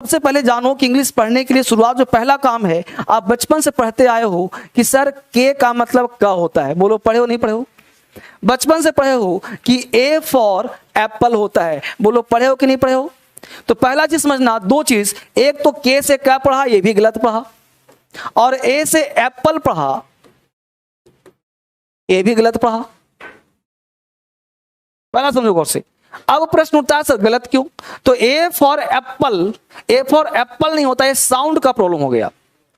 सबसे पहले जानो कि इंग्लिश पढ़ने के लिए शुरुआत जो पहला काम है, आप बचपन से पढ़ते आए हो कि सर के का मतलब क्या होता है। बोलो पढ़े हो नहीं पढ़े हो? बचपन से पढ़े हो कि ए फॉर एप्पल होता है। बोलो पढ़े हो कि नहीं पढ़े हो? तो पहला चीज समझना, दो चीज, एक तो के से क्या पढ़ा, ये भी गलत पढ़ा, और ए से एप्पल पढ़ा, ये भी गलत पढ़ा। पहला समझो गौर से। अब प्रश्न उठता है सर गलत क्यों? तो ए फॉर एप्पल नहीं होता, ये साउंड का प्रॉब्लम हो गया,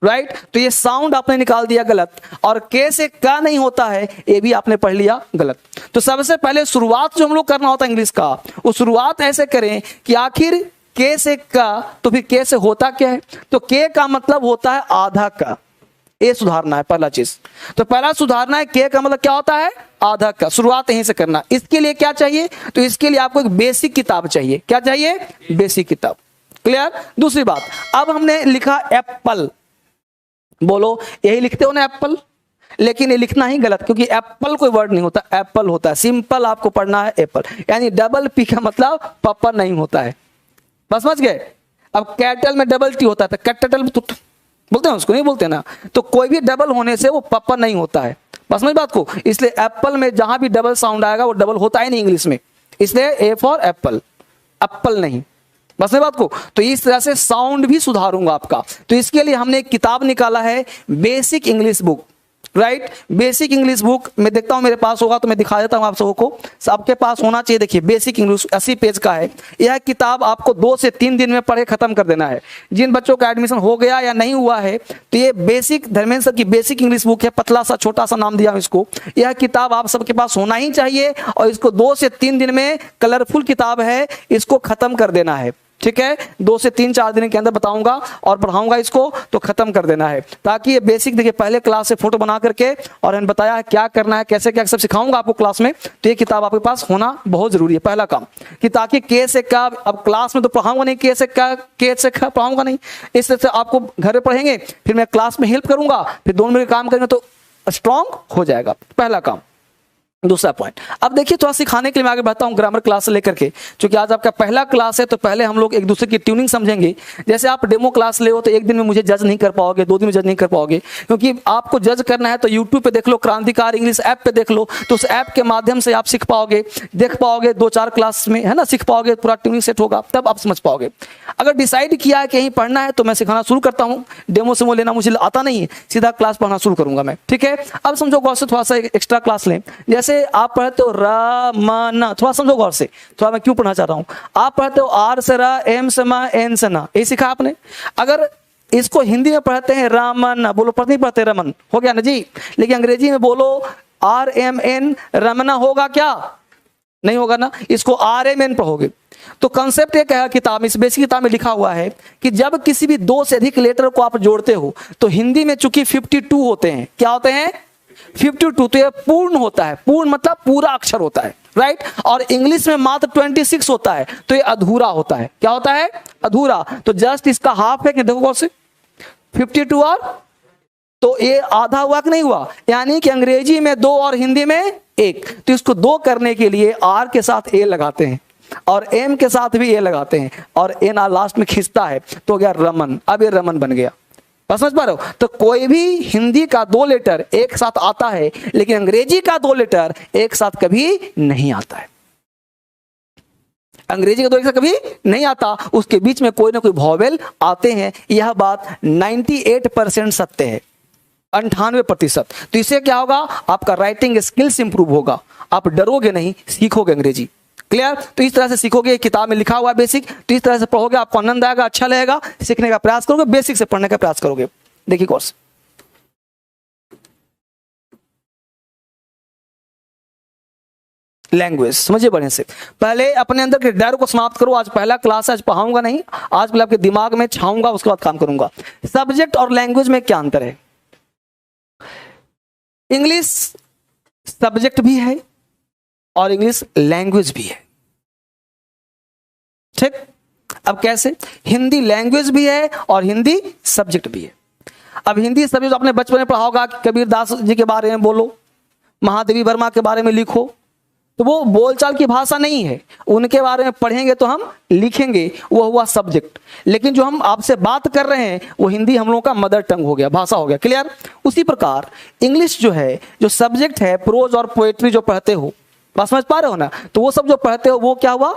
राइट? तो ये साउंड आपने निकाल दिया गलत, और के से का नहीं होता है, ये भी आपने पढ़ लिया गलत। तो सबसे पहले शुरुआत जो हम लोग करना होता है इंग्लिश का, वो शुरुआत ऐसे करें कि आखिर के से का, तो फिर के से होता क्या है? तो के का मतलब होता है आधा का, ये सुधारना है पहला चीज। तो पहला सुधारना है के का मतलब क्या होता है, आधा का। शुरुआत यहीं से करना। इसके लिए क्या चाहिए? तो इसके लिए आपको एक बेसिक किताब चाहिए। क्या चाहिए? बेसिक किताब। क्लियर? दूसरी बात, अब हमने लिखा एप्पल, बोलो यही लिखते हो ना एप्पल, लेकिन ये लिखना ही गलत, क्योंकि एप्पल कोई वर्ड नहीं होता, एप्पल होता है। सिंपल आपको पढ़ना है एप्पल, यानी डबल पी का मतलब पप्पा नहीं होता है। बस समझ गए? अब कैटल में डबल टी होता है, तो कैटल बोलते हैं उसको, नहीं बोलते ना। तो कोई भी डबल होने से वो पप्पा नहीं होता है। बस समझ बात को। इसलिए एप्पल में जहां भी डबल साउंड आएगा वो डबल होता ही नहीं इंग्लिश में, इसलिए ए फॉर एप्पल, एप्पल नहीं। बस समझ बात को। तो इस तरह से साउंड भी सुधारूंगा आपका। तो इसके लिए हमने एक किताब निकाला है, basic English book, right? Basic English book मैं देखता हूं मेरे पास होगा तो मैं दिखा देता हूं आप सबको, सबके पास होना चाहिए। देखिए बेसिक इंग्लिश 80 पेज का है। यह किताब आपको 2 से 3 दिन में पढ़े खत्म कर देना है। जिन बच्चों का एडमिशन हो गया या नहीं हुआ है, तो ये बेसिक धर्मेंद्र सर की बेसिक इंग्लिश बुक है, पतला सा छोटा सा नाम दिया हूं इसको। यह किताब आप सबके पास होना ही चाहिए, और इसको 2 से 3 दिन में, कलरफुल किताब है, इसको खत्म कर देना है। ठीक है? 2 से 3-4 दिन के अंदर बताऊंगा और पढ़ाऊंगा इसको, तो खत्म कर देना है, ताकि ये बेसिक देखिए पहले क्लास से फोटो बना करके, और मैंने बताया है क्या करना है, कैसे क्या सब सिखाऊंगा आपको क्लास में। तो ये किताब आपके पास होना बहुत जरूरी है, पहला काम, कि ताकि के से का, अब क्लास में तो पढ़ाऊंगा नहीं, के से का पढ़ाऊंगा नहीं, इस तरह से आपको घर में पढ़ेंगे, फिर मैं क्लास में हेल्प करूंगा, फिर दोनों मिलकर काम करेंगे तो स्ट्रांग हो जाएगा। पहला काम। दूसरा पॉइंट, अब देखिए थोड़ा सिखाने के लिए मैं आगे बढ़ता हूं ग्रामर क्लास से लेकर के, क्योंकि आज आपका पहला क्लास है, तो पहले हम लोग एक दूसरे की ट्यूनिंग समझेंगे। जैसे आप डेमो क्लास ले हो तो एक दिन में मुझे जज नहीं कर पाओगे, 2 दिन में जज नहीं कर पाओगे, क्योंकि आपको जज करना है तो यूट्यूब पे देख लो, क्रांतिकार इंग्लिश ऐप पे देख लो, तो उस ऐप के माध्यम से आप सीख पाओगे, देख पाओगे, 2-4 क्लास में, है ना, सीख पाओगे, पूरा ट्यूनिंग सेट होगा, तब आप समझ पाओगे। अगर डिसाइड किया है कि यहीं पढ़ना है तो मैं सिखाना शुरू करता हूँ। डेमो से वो लेना मुझे आता नहीं है, सीधा क्लास पढ़ना शुरू करूंगा मैं। ठीक है? अब समझो गौर से, थोड़ा सा एक्स्ट्रा क्लास लें। जैसे आप पढ़ते हो रमन, थोड़ा समझो गौर से, थोड़ा मैं क्यों पढ़ना चाह रहा हूं। आप पढ़ते हो आर से रा, एम से मा, एन से ना, ये सीखा आपने। अगर इसको हिंदी में पढ़ते हैं रामन, बोलो पढ़ नहीं पढ़ते रमन, हो गया ना जी। लेकिन अंग्रेजी में बोलो RMN, रमना, होगा क्या? नहीं होगा ना। इसको RMN पढ़ोगे। तो कंसेप्ट ये क्या है किताब में, इस बेसिक किताब में लिखा हुआ है कि जब किसी भी 2 से अधिक लेटर को आप जोड़ते हो, तो हिंदी में चूंकि 52 होते हैं, क्या होते हैं? 52। तो ये पूर्ण होता है, पूर्ण मतलब पूरा अक्षर होता है, राइट? और इंग्लिश में मात्र 26 होता है, तो ये अधूरा होता है। क्या होता है? अधूरा। तो जस्ट इसका हाफ है कि देखो गौर से, 52 और, तो ये आधा हुआ कि नहीं हुआ? यानी कि अंग्रेजी में 2 और हिंदी में 1। तो इसको 2 करने के लिए R के साथ A लगाते हैं, और M के साथ भी A लगाते हैं, और N लास्ट में खींचता है, तो गया रमन। अब ये रमन बन गया। बस समझ पा रहे हो? तो कोई भी हिंदी का 2 लेटर एक साथ आता है, लेकिन अंग्रेजी का 2 लेटर एक साथ कभी नहीं आता है। अंग्रेजी का 2 एक साथ कभी नहीं आता, उसके बीच में कोई ना कोई वॉवेल आते हैं। यह बात 98% सत्य है, 98%। तो इससे क्या होगा? आपका राइटिंग स्किल्स इंप्रूव होगा, आप डरोगे नहीं, सीखोगे अंग्रेजी। क्लियर? तो इस तरह से सीखोगे, किताब में लिखा हुआ है बेसिक, तो इस तरह से पढ़ोगे, आपको आनंद आएगा, अच्छा लगेगा, सीखने का प्रयास करोगे, बेसिक से पढ़ने का प्रयास करोगे। देखिए कोर्स, लैंग्वेज समझिए बढ़िया से। पहले अपने अंदर के डर को समाप्त करो। आज पहला क्लास है, आज पढ़ाऊंगा नहीं, आज पहले आपके दिमाग में छाऊंगा, उसके बाद काम करूंगा। सब्जेक्ट और लैंग्वेज में क्या अंतर है? इंग्लिश सब्जेक्ट भी है और इंग्लिश लैंग्वेज भी है। ठीक? अब कैसे? हिंदी लैंग्वेज भी है और हिंदी सब्जेक्ट भी है। अब हिंदी सब्जेक्ट आपने बचपन में पढ़ा होगा, कबीरदास जी के बारे में बोलो, महादेवी वर्मा के बारे में लिखो, तो वो बोलचाल की भाषा नहीं है, उनके बारे में पढ़ेंगे तो हम लिखेंगे, वो हुआ सब्जेक्ट। लेकिन जो हम आपसे बात कर रहे हैं वो हिंदी हम लोगों का मदर टंग हो गया, भाषा हो गया। क्लियर? उसी प्रकार इंग्लिश जो है, जो सब्जेक्ट है, प्रोज और पोएट्री जो पढ़ते हो, बात समझ पा रहे हो ना, तो वो सब जो पढ़ते हो वो क्या हुआ,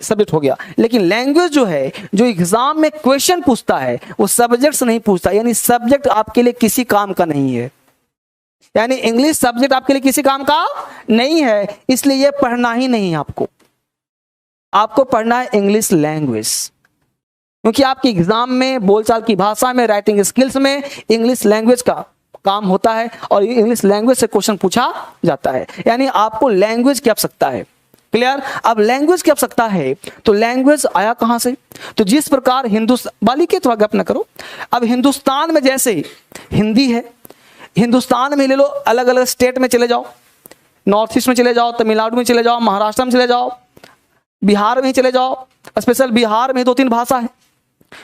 सब्जेक्ट हो गया। लेकिन लैंग्वेज जो है, जो एग्जाम में क्वेश्चन पूछता है, वो सब्जेक्ट से नहीं पूछता, यानी सब्जेक्ट आपके लिए किसी काम का नहीं है, यानी इंग्लिश सब्जेक्ट आपके लिए किसी काम का नहीं है, इसलिए ये पढ़ना ही नहीं है आपको। आपको पढ़ना है इंग्लिश लैंग्वेज, क्योंकि आपके एग्जाम में बोलचाल की भाषा में, राइटिंग स्किल्स में इंग्लिश लैंग्वेज का काम होता है और इंग्लिश लैंग्वेज से क्वेश्चन पूछा जाता है, यानी आपको लैंग्वेज की आवश्यकता है। क्लियर? अब लैंग्वेज की आवश्यकता है तो लैंग्वेज आया कहां से? तो जिस प्रकार हिंदुस्तान वाली के थोड़ा गप न करो, अब हिंदुस्तान में जैसे हिंदी है, हिंदुस्तान में ले लो, अलग अलग स्टेट में चले जाओ, नॉर्थ ईस्ट में चले जाओ, तमिलनाडु में चले जाओ, महाराष्ट्र में चले जाओ, बिहार में ही चले जाओ, स्पेशल बिहार में 2-3 भाषा है,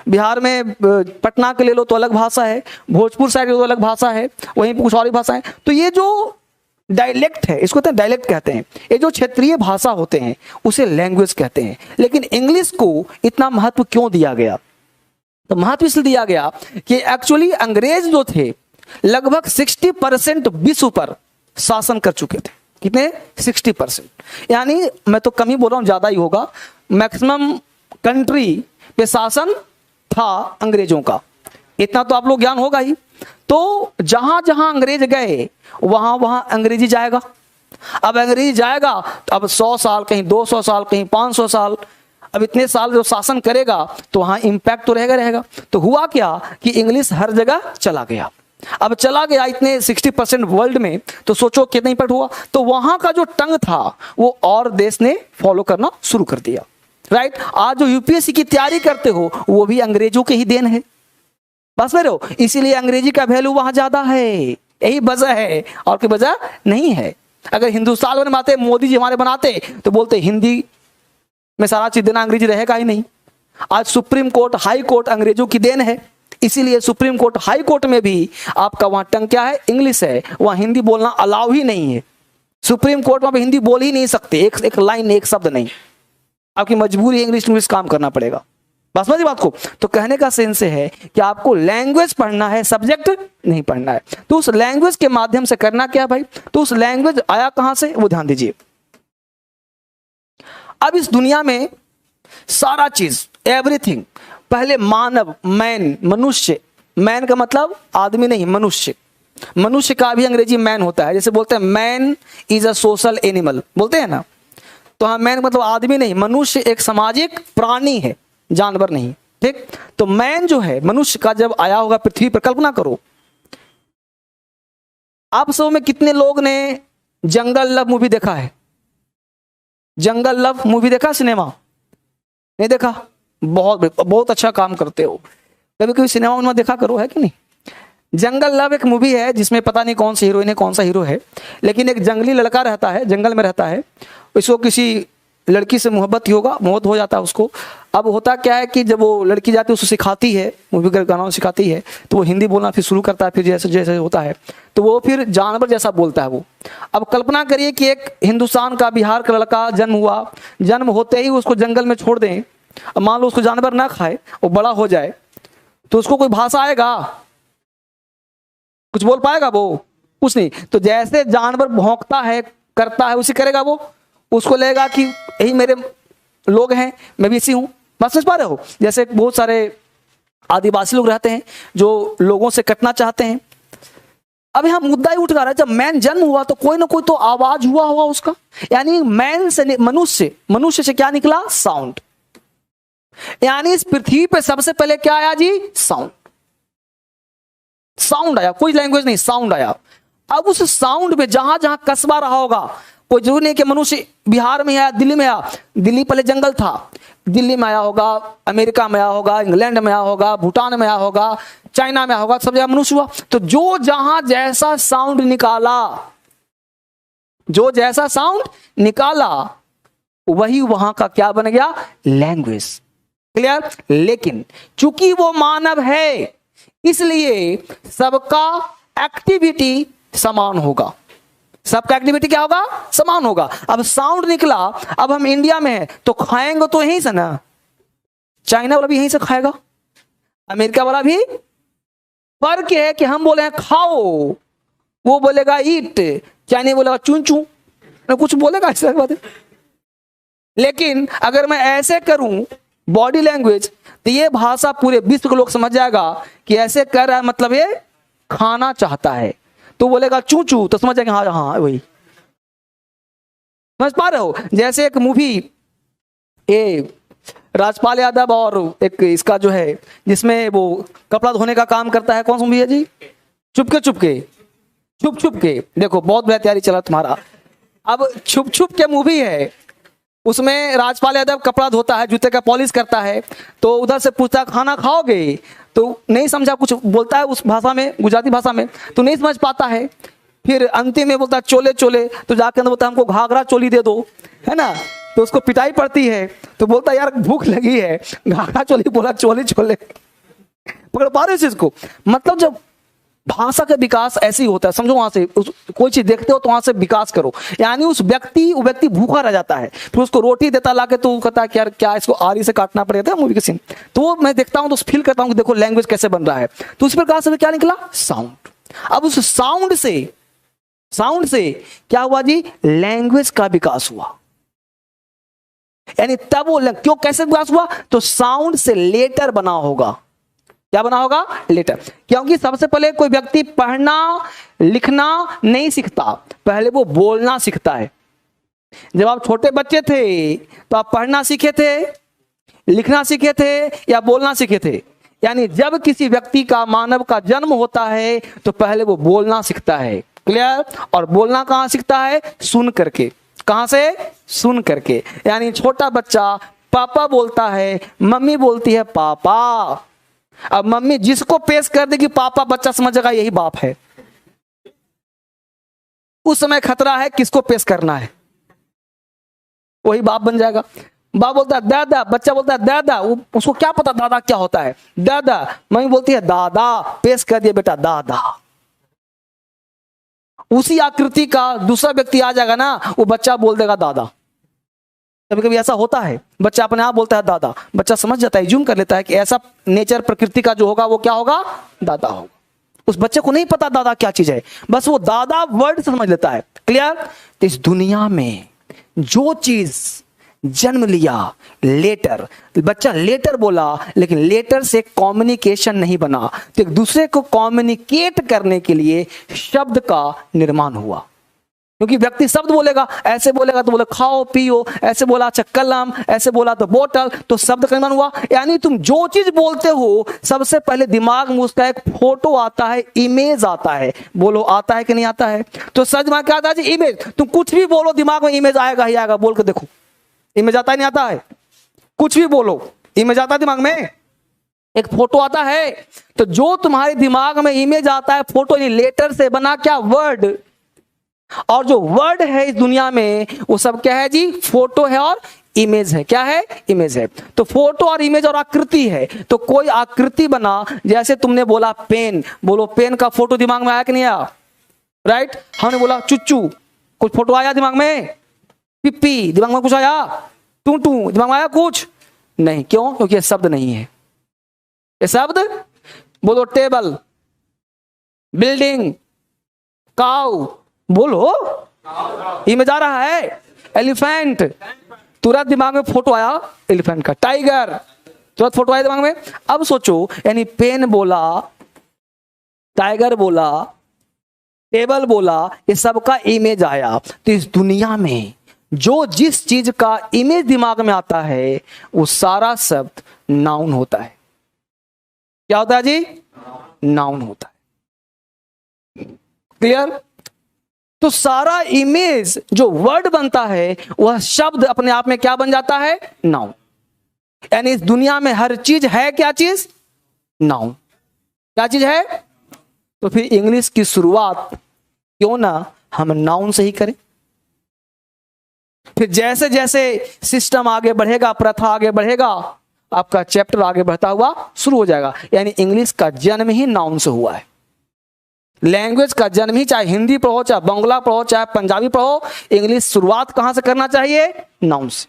बिहार में पटना के ले लो तो अलग भाषा है, भोजपुर साइड तो अलग भाषा है, वहीं पर कुछ और भाषा है। तो ये जो डायलेक्ट है, इसको डायलेक्ट कहते हैं, ये जो क्षेत्रीय भाषा होते हैं उसे लैंग्वेज कहते हैं। लेकिन इंग्लिश को इतना महत्व क्यों दिया गया? तो महत्व इसलिए दिया गया कि एक्चुअली अंग्रेज जो थे लगभग 60% विश्व पर शासन कर चुके थे। कितने? 60%, यानी मैं तो कम ही बोल रहा हूं, ज्यादा ही होगा, मैक्सिमम कंट्री पे शासन था अंग्रेजों का, इतना तो आप लोग ज्ञान होगा ही। तो जहां जहां अंग्रेज गए वहां वहां अंग्रेजी जाएगा। अब अंग्रेजी जाएगा तो अब 100 साल, कहीं 200 साल, कहीं 500 साल, अब इतने साल जो शासन करेगा तो वहां इंपैक्ट तो रहेगा। तो हुआ क्या कि इंग्लिश हर जगह चला गया। अब चला गया इतने 60% वर्ल्ड में, तो सोचो कितना इंपैक्ट हुआ। तो वहां का जो टंग था वो और देश ने फॉलो करना शुरू कर दिया। राइट? आज जो यूपीएससी की तैयारी करते हो वो भी अंग्रेजों के ही देन है, बस मेरे हो, इसीलिए अंग्रेजी का वैल्यू वहां ज्यादा है, यही वजह है, और कोई वजह नहीं है। अगर हिंदुस्तान बनवाते, मोदी जी हमारे बनाते, तो बोलते हिंदी में सारा चीज देना, अंग्रेजी रहेगा ही नहीं। आज सुप्रीम कोर्ट, हाई कोर्ट अंग्रेजों की देन है, इसीलिए सुप्रीम कोर्ट, हाई कोर्ट में भी आपका वहां टंग क्या है, इंग्लिश है, वहां हिंदी बोलना अलाउ ही नहीं है। सुप्रीम कोर्ट वहां पे हिंदी बोल ही नहीं सकते, एक लाइन, एक शब्द नहीं, आपकी मजबूरी है इंग्लिश काम करना पड़ेगा। बस समझिए बात को। तो कहने का सेंस है कि आपको लैंग्वेज पढ़ना है, सब्जेक्ट नहीं पढ़ना है। तो उस लैंग्वेज के माध्यम से करना क्या भाई? तो उस लैंग्वेज आया कहां से, वो ध्यान दीजिए। अब इस दुनिया में सारा चीज, एवरीथिंग, पहले मानव, मैन, मनुष्य, मैन का मतलब आदमी नहीं, मनुष्य, मनुष्य का भी अंग्रेजी मैन होता है। जैसे बोलते हैं man is a social animal, बोलते हैं ना, तो हाँ, मैन मतलब आदमी नहीं, मनुष्य एक सामाजिक प्राणी है, जानवर नहीं। ठीक? तो मैन जो है मनुष्य का जब आया होगा पृथ्वी पर, कल्पना करो आप सब में कितने लोग ने जंगल लव मूवी देखा है? जंगल लव मूवी देखा, सिनेमा नहीं देखा? बहुत अच्छा काम करते हो, कभी कभी सिनेमा में देखा करो, है कि नहीं? जंगल लव एक मूवी है जिसमें पता नहीं कौन सी हीरोइन है, कौन सा हीरो है, लेकिन एक जंगली लड़का रहता है, जंगल में रहता है, उसको किसी लड़की से मोहब्बत हो जाता है उसको। अब होता क्या है कि जब वो लड़की जाती है, उसको सिखाती है, मूवी का गाना सिखाती है, तो वो हिंदी बोलना फिर शुरू करता है, फिर जैसे जैसे होता है तो वो फिर जानवर जैसा बोलता है वो। अब कल्पना करिए कि एक हिंदुस्तान का, बिहार का लड़का जन्म हुआ, जन्म होते ही उसको जंगल में छोड़ दें, अब मान लो उसको जानवर ना खाए, वो बड़ा हो जाए, तो उसको कोई भाषा आएगा? कुछ बोल पाएगा वो? कुछ नहीं। तो जैसे जानवर भौंकता है, करता है, उसी करेगा वो। उसको लगेगा कि यही मेरे लोग हैं, मैं भी इसी हूं। बात समझ पा रहे हो? जैसे बहुत सारे आदिवासी लोग रहते हैं जो लोगों से कटना चाहते हैं। अब यहां मुद्दा ही उठ रहा है, जब मैन जन्म हुआ तो कोई ना कोई तो आवाज हुआ होगा उसका, यानी मैन से मनुष्य से क्या निकला? साउंड। यानी इस पृथ्वी पे सबसे पहले क्या आया जी? साउंड आया, कोई लैंग्वेज नहीं, साउंड आया। अब उस साउंड में जहां जहां कस्बा रहा होगा, कोई जरूर नहीं कि मनुष्य बिहार में आया, दिल्ली में आया, दिल्ली पहले जंगल था, दिल्ली में आया होगा, अमेरिका में आया होगा, इंग्लैंड में आया होगा, भूटान में आया होगा, चाइना में आया होगा, सब जगह मनुष्य हुआ। तो जो जहां जैसा साउंड निकाला, वही वहां का क्या बन गया? लैंग्वेज। क्लियर? लेकिन चूंकि वो मानव है, इसलिए सबका एक्टिविटी समान होगा। सबका एक्टिविटी क्या होगा, समान होगा। अब साउंड निकला, अब हम इंडिया में हैं तो खाएंगे तो यहीं से ना, चाइना वाला भी यहीं से खाएगा, अमेरिका वाला भी। फर्क है कि हम बोले हैं खाओ, वो बोलेगा ईट, चाइना बोलेगा चूं चूं, कुछ बोलेगा ऐसा बात है। लेकिन अगर मैं ऐसे करूं बॉडी लैंग्वेज, तो ये भाषा पूरे विश्व के लोग समझ जाएगा कि ऐसे कर रहा है मतलब ये खाना चाहता है। तो बोलेगा चू चू तो समझ जाएगा हाँ हाँ वही। समझ पा रहे हो? जैसे एक मूवी ये राजपाल यादव और एक इसका जो है जिसमें वो कपड़ा धोने का काम करता है, कौन सा मूवी है जी? चुपके चुपके, छुप छुप के। देखो बहुत बड़ा तैयारी चला तुम्हारा। अब छुप छुप के मूवी है, उसमें राजपाल यादव कपड़ा धोता है, जूते का पॉलिश करता है, तो उधर से पूछता है खाना खाओगे, तो नहीं समझा, कुछ बोलता है उस भाषा में, गुजराती भाषा में, तो नहीं समझ पाता है। फिर अंतिम में बोलता है चोले चोले, तो जाके अंदर बोलता है हमको घाघरा चोली दे दो, है ना, तो उसको पिटाई पड़ती है, तो बोलता है यार भूख लगी है, घाघरा चोली बोला चोले चोले। पकड़ पा रहे हो इस चीज को? मतलब जब भाषा का विकास ऐसे ही होता है, समझो, वहां से कोई चीज देखते हो तो वहां से विकास करो, यानी उस वो व्यक्ति भूखा रह जाता है, फिर उसको रोटी देता लाके, तो कहता है कि यार क्या इसको आरी से काटना पड़ेगा मूवी के सीन। तो मैं देखता हूं तो फील करता हूं कि देखो लैंग्वेज कैसे बन रहा है। तो उस प्रकार से क्या निकला, साउंड। अब उस साउंड से क्या हुआ जी, लैंग्वेज का विकास हुआ। यानी तब वो क्यों, कैसे विकास हुआ, तो साउंड से लेटर बना होगा। क्या बना होगा, लेटर। क्योंकि सबसे पहले कोई व्यक्ति पढ़ना लिखना नहीं सीखता, पहले वो बोलना सीखता है। जब आप छोटे बच्चे थे तो आप पढ़ना सीखे थे, लिखना सीखे थे या बोलना सीखे थे? यानी जब किसी व्यक्ति का, मानव का जन्म होता है तो पहले वो बोलना सीखता है। क्लियर? और बोलना कहां सीखता है, सुन करके। कहां से, सुन करके। यानी छोटा बच्चा पापा बोलता है, मम्मी बोलती है पापा। अब मम्मी जिसको पेश कर देगी पापा, बच्चा समझेगा यही बाप है। उस समय खतरा है किसको पेश करना है, वही बाप बन जाएगा। बाप बोलता है दादा, बच्चा बोलता है दादा, उसको क्या पता दादा क्या होता है, दादा। मम्मी बोलती है दादा, पेश कर दिया बेटा दादा। उसी आकृति का दूसरा व्यक्ति आ जाएगा ना, वो बच्चा बोल देगा दादा। कभी कभी ऐसा होता है, बच्चा अपने आप बोलता है दादा, बच्चा समझ जाता है, जूम कर लेता है कि ऐसा नेचर प्रकृति का जो होगा वो क्या होगा, दादा होगा। उस बच्चे को नहीं पता दादा क्या चीज है, बस वो दादा वर्ड से समझ लेता है। क्लियर? तो इस दुनिया में जो चीज जन्म लिया, लेटर, बच्चा लेटर बोला, लेकिन लेटर से कम्युनिकेशन नहीं बना, तो एक दूसरे को कम्युनिकेट करने के लिए शब्द का निर्माण हुआ। क्योंकि व्यक्ति शब्द बोलेगा, ऐसे बोलेगा तो बोले खाओ पियो, ऐसे बोला अच्छा कलम, ऐसे बोला तो बोतल, तो शब्द का निर्माण हुआ। यानी तुम जो चीज बोलते हो सबसे पहले दिमाग में उसका एक फोटो आता है, इमेज आता है। बोलो आता है कि नहीं आता है? तो सच में क्या आता है, इमेज। तुम कुछ भी बोलो दिमाग में इमेज आएगा ही आएगा। बोल के देखो, इमेज आता है नहीं आता है? कुछ भी बोलो इमेज आता है दिमाग में, एक फोटो आता है। तो जो तुम्हारे दिमाग में इमेज आता है, फोटो, ये लेटर से बना क्या, वर्ड। और जो वर्ड है इस दुनिया में वो सब क्या है जी, फोटो है और इमेज है। क्या है, इमेज है। तो फोटो और इमेज और आकृति है। तो कोई आकृति बना, जैसे तुमने बोला पेन, बोलो पेन का फोटो दिमाग में आया कि नहीं आया, राइट? हमने बोला चुच्चू, कुछ फोटो आया दिमाग में? पिप्पी, दिमाग में कुछ आया? टू टू, दिमाग में आया कुछ नहीं? क्यों? क्योंकि ये शब्द नहीं है। ये शब्द, बोलो टेबल, बिल्डिंग, काउ, बोलो इमेज आ रहा है। एलिफेंट, तुरंत दिमाग में फोटो आया एलिफेंट का। टाइगर, तुरंत फोटो आया दिमाग में। अब सोचो, यानी पेन बोला, टाइगर बोला, टेबल बोला, ये सबका इमेज आया। तो इस दुनिया में जो जिस चीज का इमेज दिमाग में आता है वो सारा शब्द नाउन होता है। क्या होता है जी, नाउन होता है। क्लियर? तो सारा इमेज जो वर्ड बनता है वह शब्द अपने आप में क्या बन जाता है, नाउन। यानी इस दुनिया में हर चीज है क्या चीज, नाउन। क्या चीज है? तो फिर इंग्लिश की शुरुआत क्यों ना हम नाउन से ही करें। फिर जैसे जैसे सिस्टम आगे बढ़ेगा, प्रथा आगे बढ़ेगा, आपका चैप्टर आगे बढ़ता हुआ शुरू हो जाएगा। यानी इंग्लिश का जन्म ही नाउन से हुआ है। लैंग्वेज का जन्म ही चाहे हिंदी पढ़ो, चाहे बंगला पढ़ो, चाहे पंजाबी पढ़ो, इंग्लिश शुरुआत कहां से करना चाहिए? नाउन से।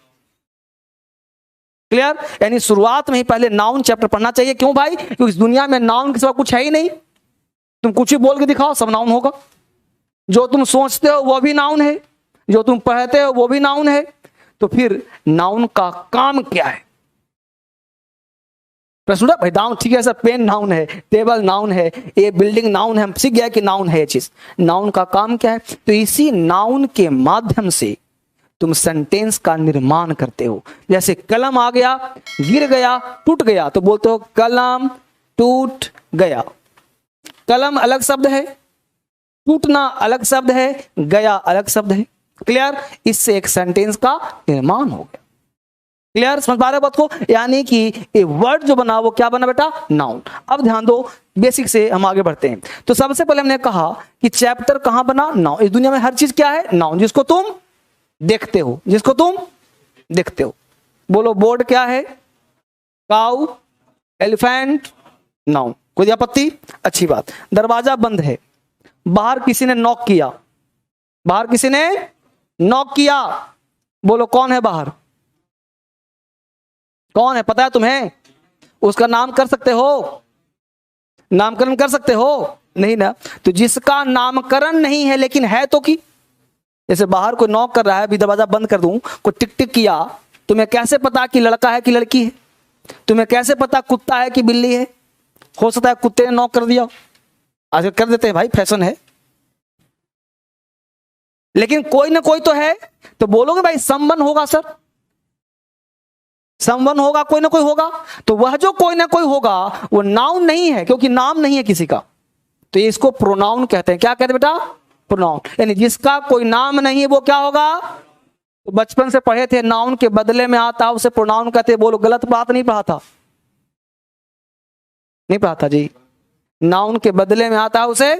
क्लियर? यानी शुरुआत में ही पहले नाउन चैप्टर पढ़ना चाहिए। क्यों भाई? क्योंकि इस दुनिया में नाउन के सिवा कुछ है ही नहीं। तुम कुछ भी बोल के दिखाओ, सब नाउन होगा। जो तुम सोचते हो वो भी नाउन है, जो तुम पढ़ते हो वो भी नाउन है। तो फिर नाउन का काम क्या है? प्रश्न भाई नाउन ठीक है सर, पेन नाउन है, टेबल नाउन है, ये बिल्डिंग नाउन है, हम सीख गया कि नाउन है ये चीज। नाउन का काम क्या है? तो इसी नाउन के माध्यम से तुम सेंटेंस का निर्माण करते हो। जैसे कलम आ गया, गिर गया, टूट गया, तो बोलते हो कलम टूट गया। कलम अलग शब्द है, टूटना अलग शब्द है, गया अलग शब्द है। क्लियर? इससे एक सेंटेंस का निर्माण हो गया। क्लियर? समझ पा रहे हो बात को? यानी कि ये वर्ड जो बना वो क्या बना बेटा? नाउन। अब ध्यान दो, बेसिक से हम आगे बढ़ते हैं। तो सबसे पहले हमने कहा कि चैप्टर कहां बना? नाउन। इस दुनिया में हर चीज क्या है? नाउन, जिसको तुम देखते हो, जिसको तुम देखते हो। बोलो बोर्ड क्या है? काऊ, एलिफेंट, नाउन। कोई आपत्ति? अच्छी बात। दरवाजा बंद है, बाहर किसी ने नॉक किया, बाहर किसी ने नॉक किया, बोलो कौन है बाहर? कौन है? पता है तुम्हें? उसका नाम कर सकते हो? नामकरण कर सकते हो? नहीं ना। तो जिसका नामकरण नहीं है लेकिन है तो की, जैसे बाहर कोई नॉक कर रहा है, अभी दरवाजा बंद कर दूं, कोई टिक टिक किया, तुम्हें कैसे पता कि लड़का है कि लड़की है? तुम्हें कैसे पता कुत्ता है कि बिल्ली है? हो सकता है कुत्ते ने नॉक कर दिया, आज कर देते हैं भाई, फैशन है। लेकिन कोई ना कोई तो है। तो बोलोगे भाई समवन होगा सर, समवन होगा, कोई ना कोई होगा। तो वह जो कोई ना कोई होगा वो नाउन नहीं है, क्योंकि नाम नहीं है किसी का। तो ये इसको प्रोनाउन कहते हैं। क्या कहते हैं बेटा? प्रोनाउन। यानी जिसका कोई नाम नहीं है वो क्या होगा? तो बचपन से पढ़े थे, नाउन के बदले में आता है उसे प्रोनाउन कहते हैं। बोलो गलत बात नहीं पढ़ा था? नहीं पढ़ा था जी। नाउन के बदले में आता है उसे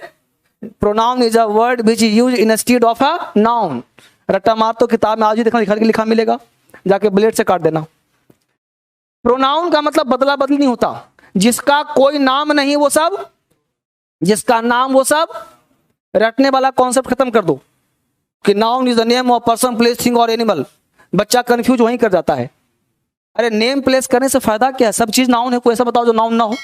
pronoun is a word which is used instead of a noun. रट्टा मार तो किताब में आज ही देखना लिखा मिलेगा, जाके ब्लेड से काट देना। प्रोनाउन का मतलब बदला बदली नहीं होता। जिसका कोई नाम नहीं वो सब, जिसका नाम वो सब। रटने वाला कॉन्सेप्ट खत्म कर दो कि noun is the name of person, place, thing और एनिमल। बच्चा कंफ्यूज वहीं कर जाता है। अरे नेम प्लेस करने से फायदा क्या है? सब चीज नाउन है, कोई ऐसा बताओ जो नाउन ना हो।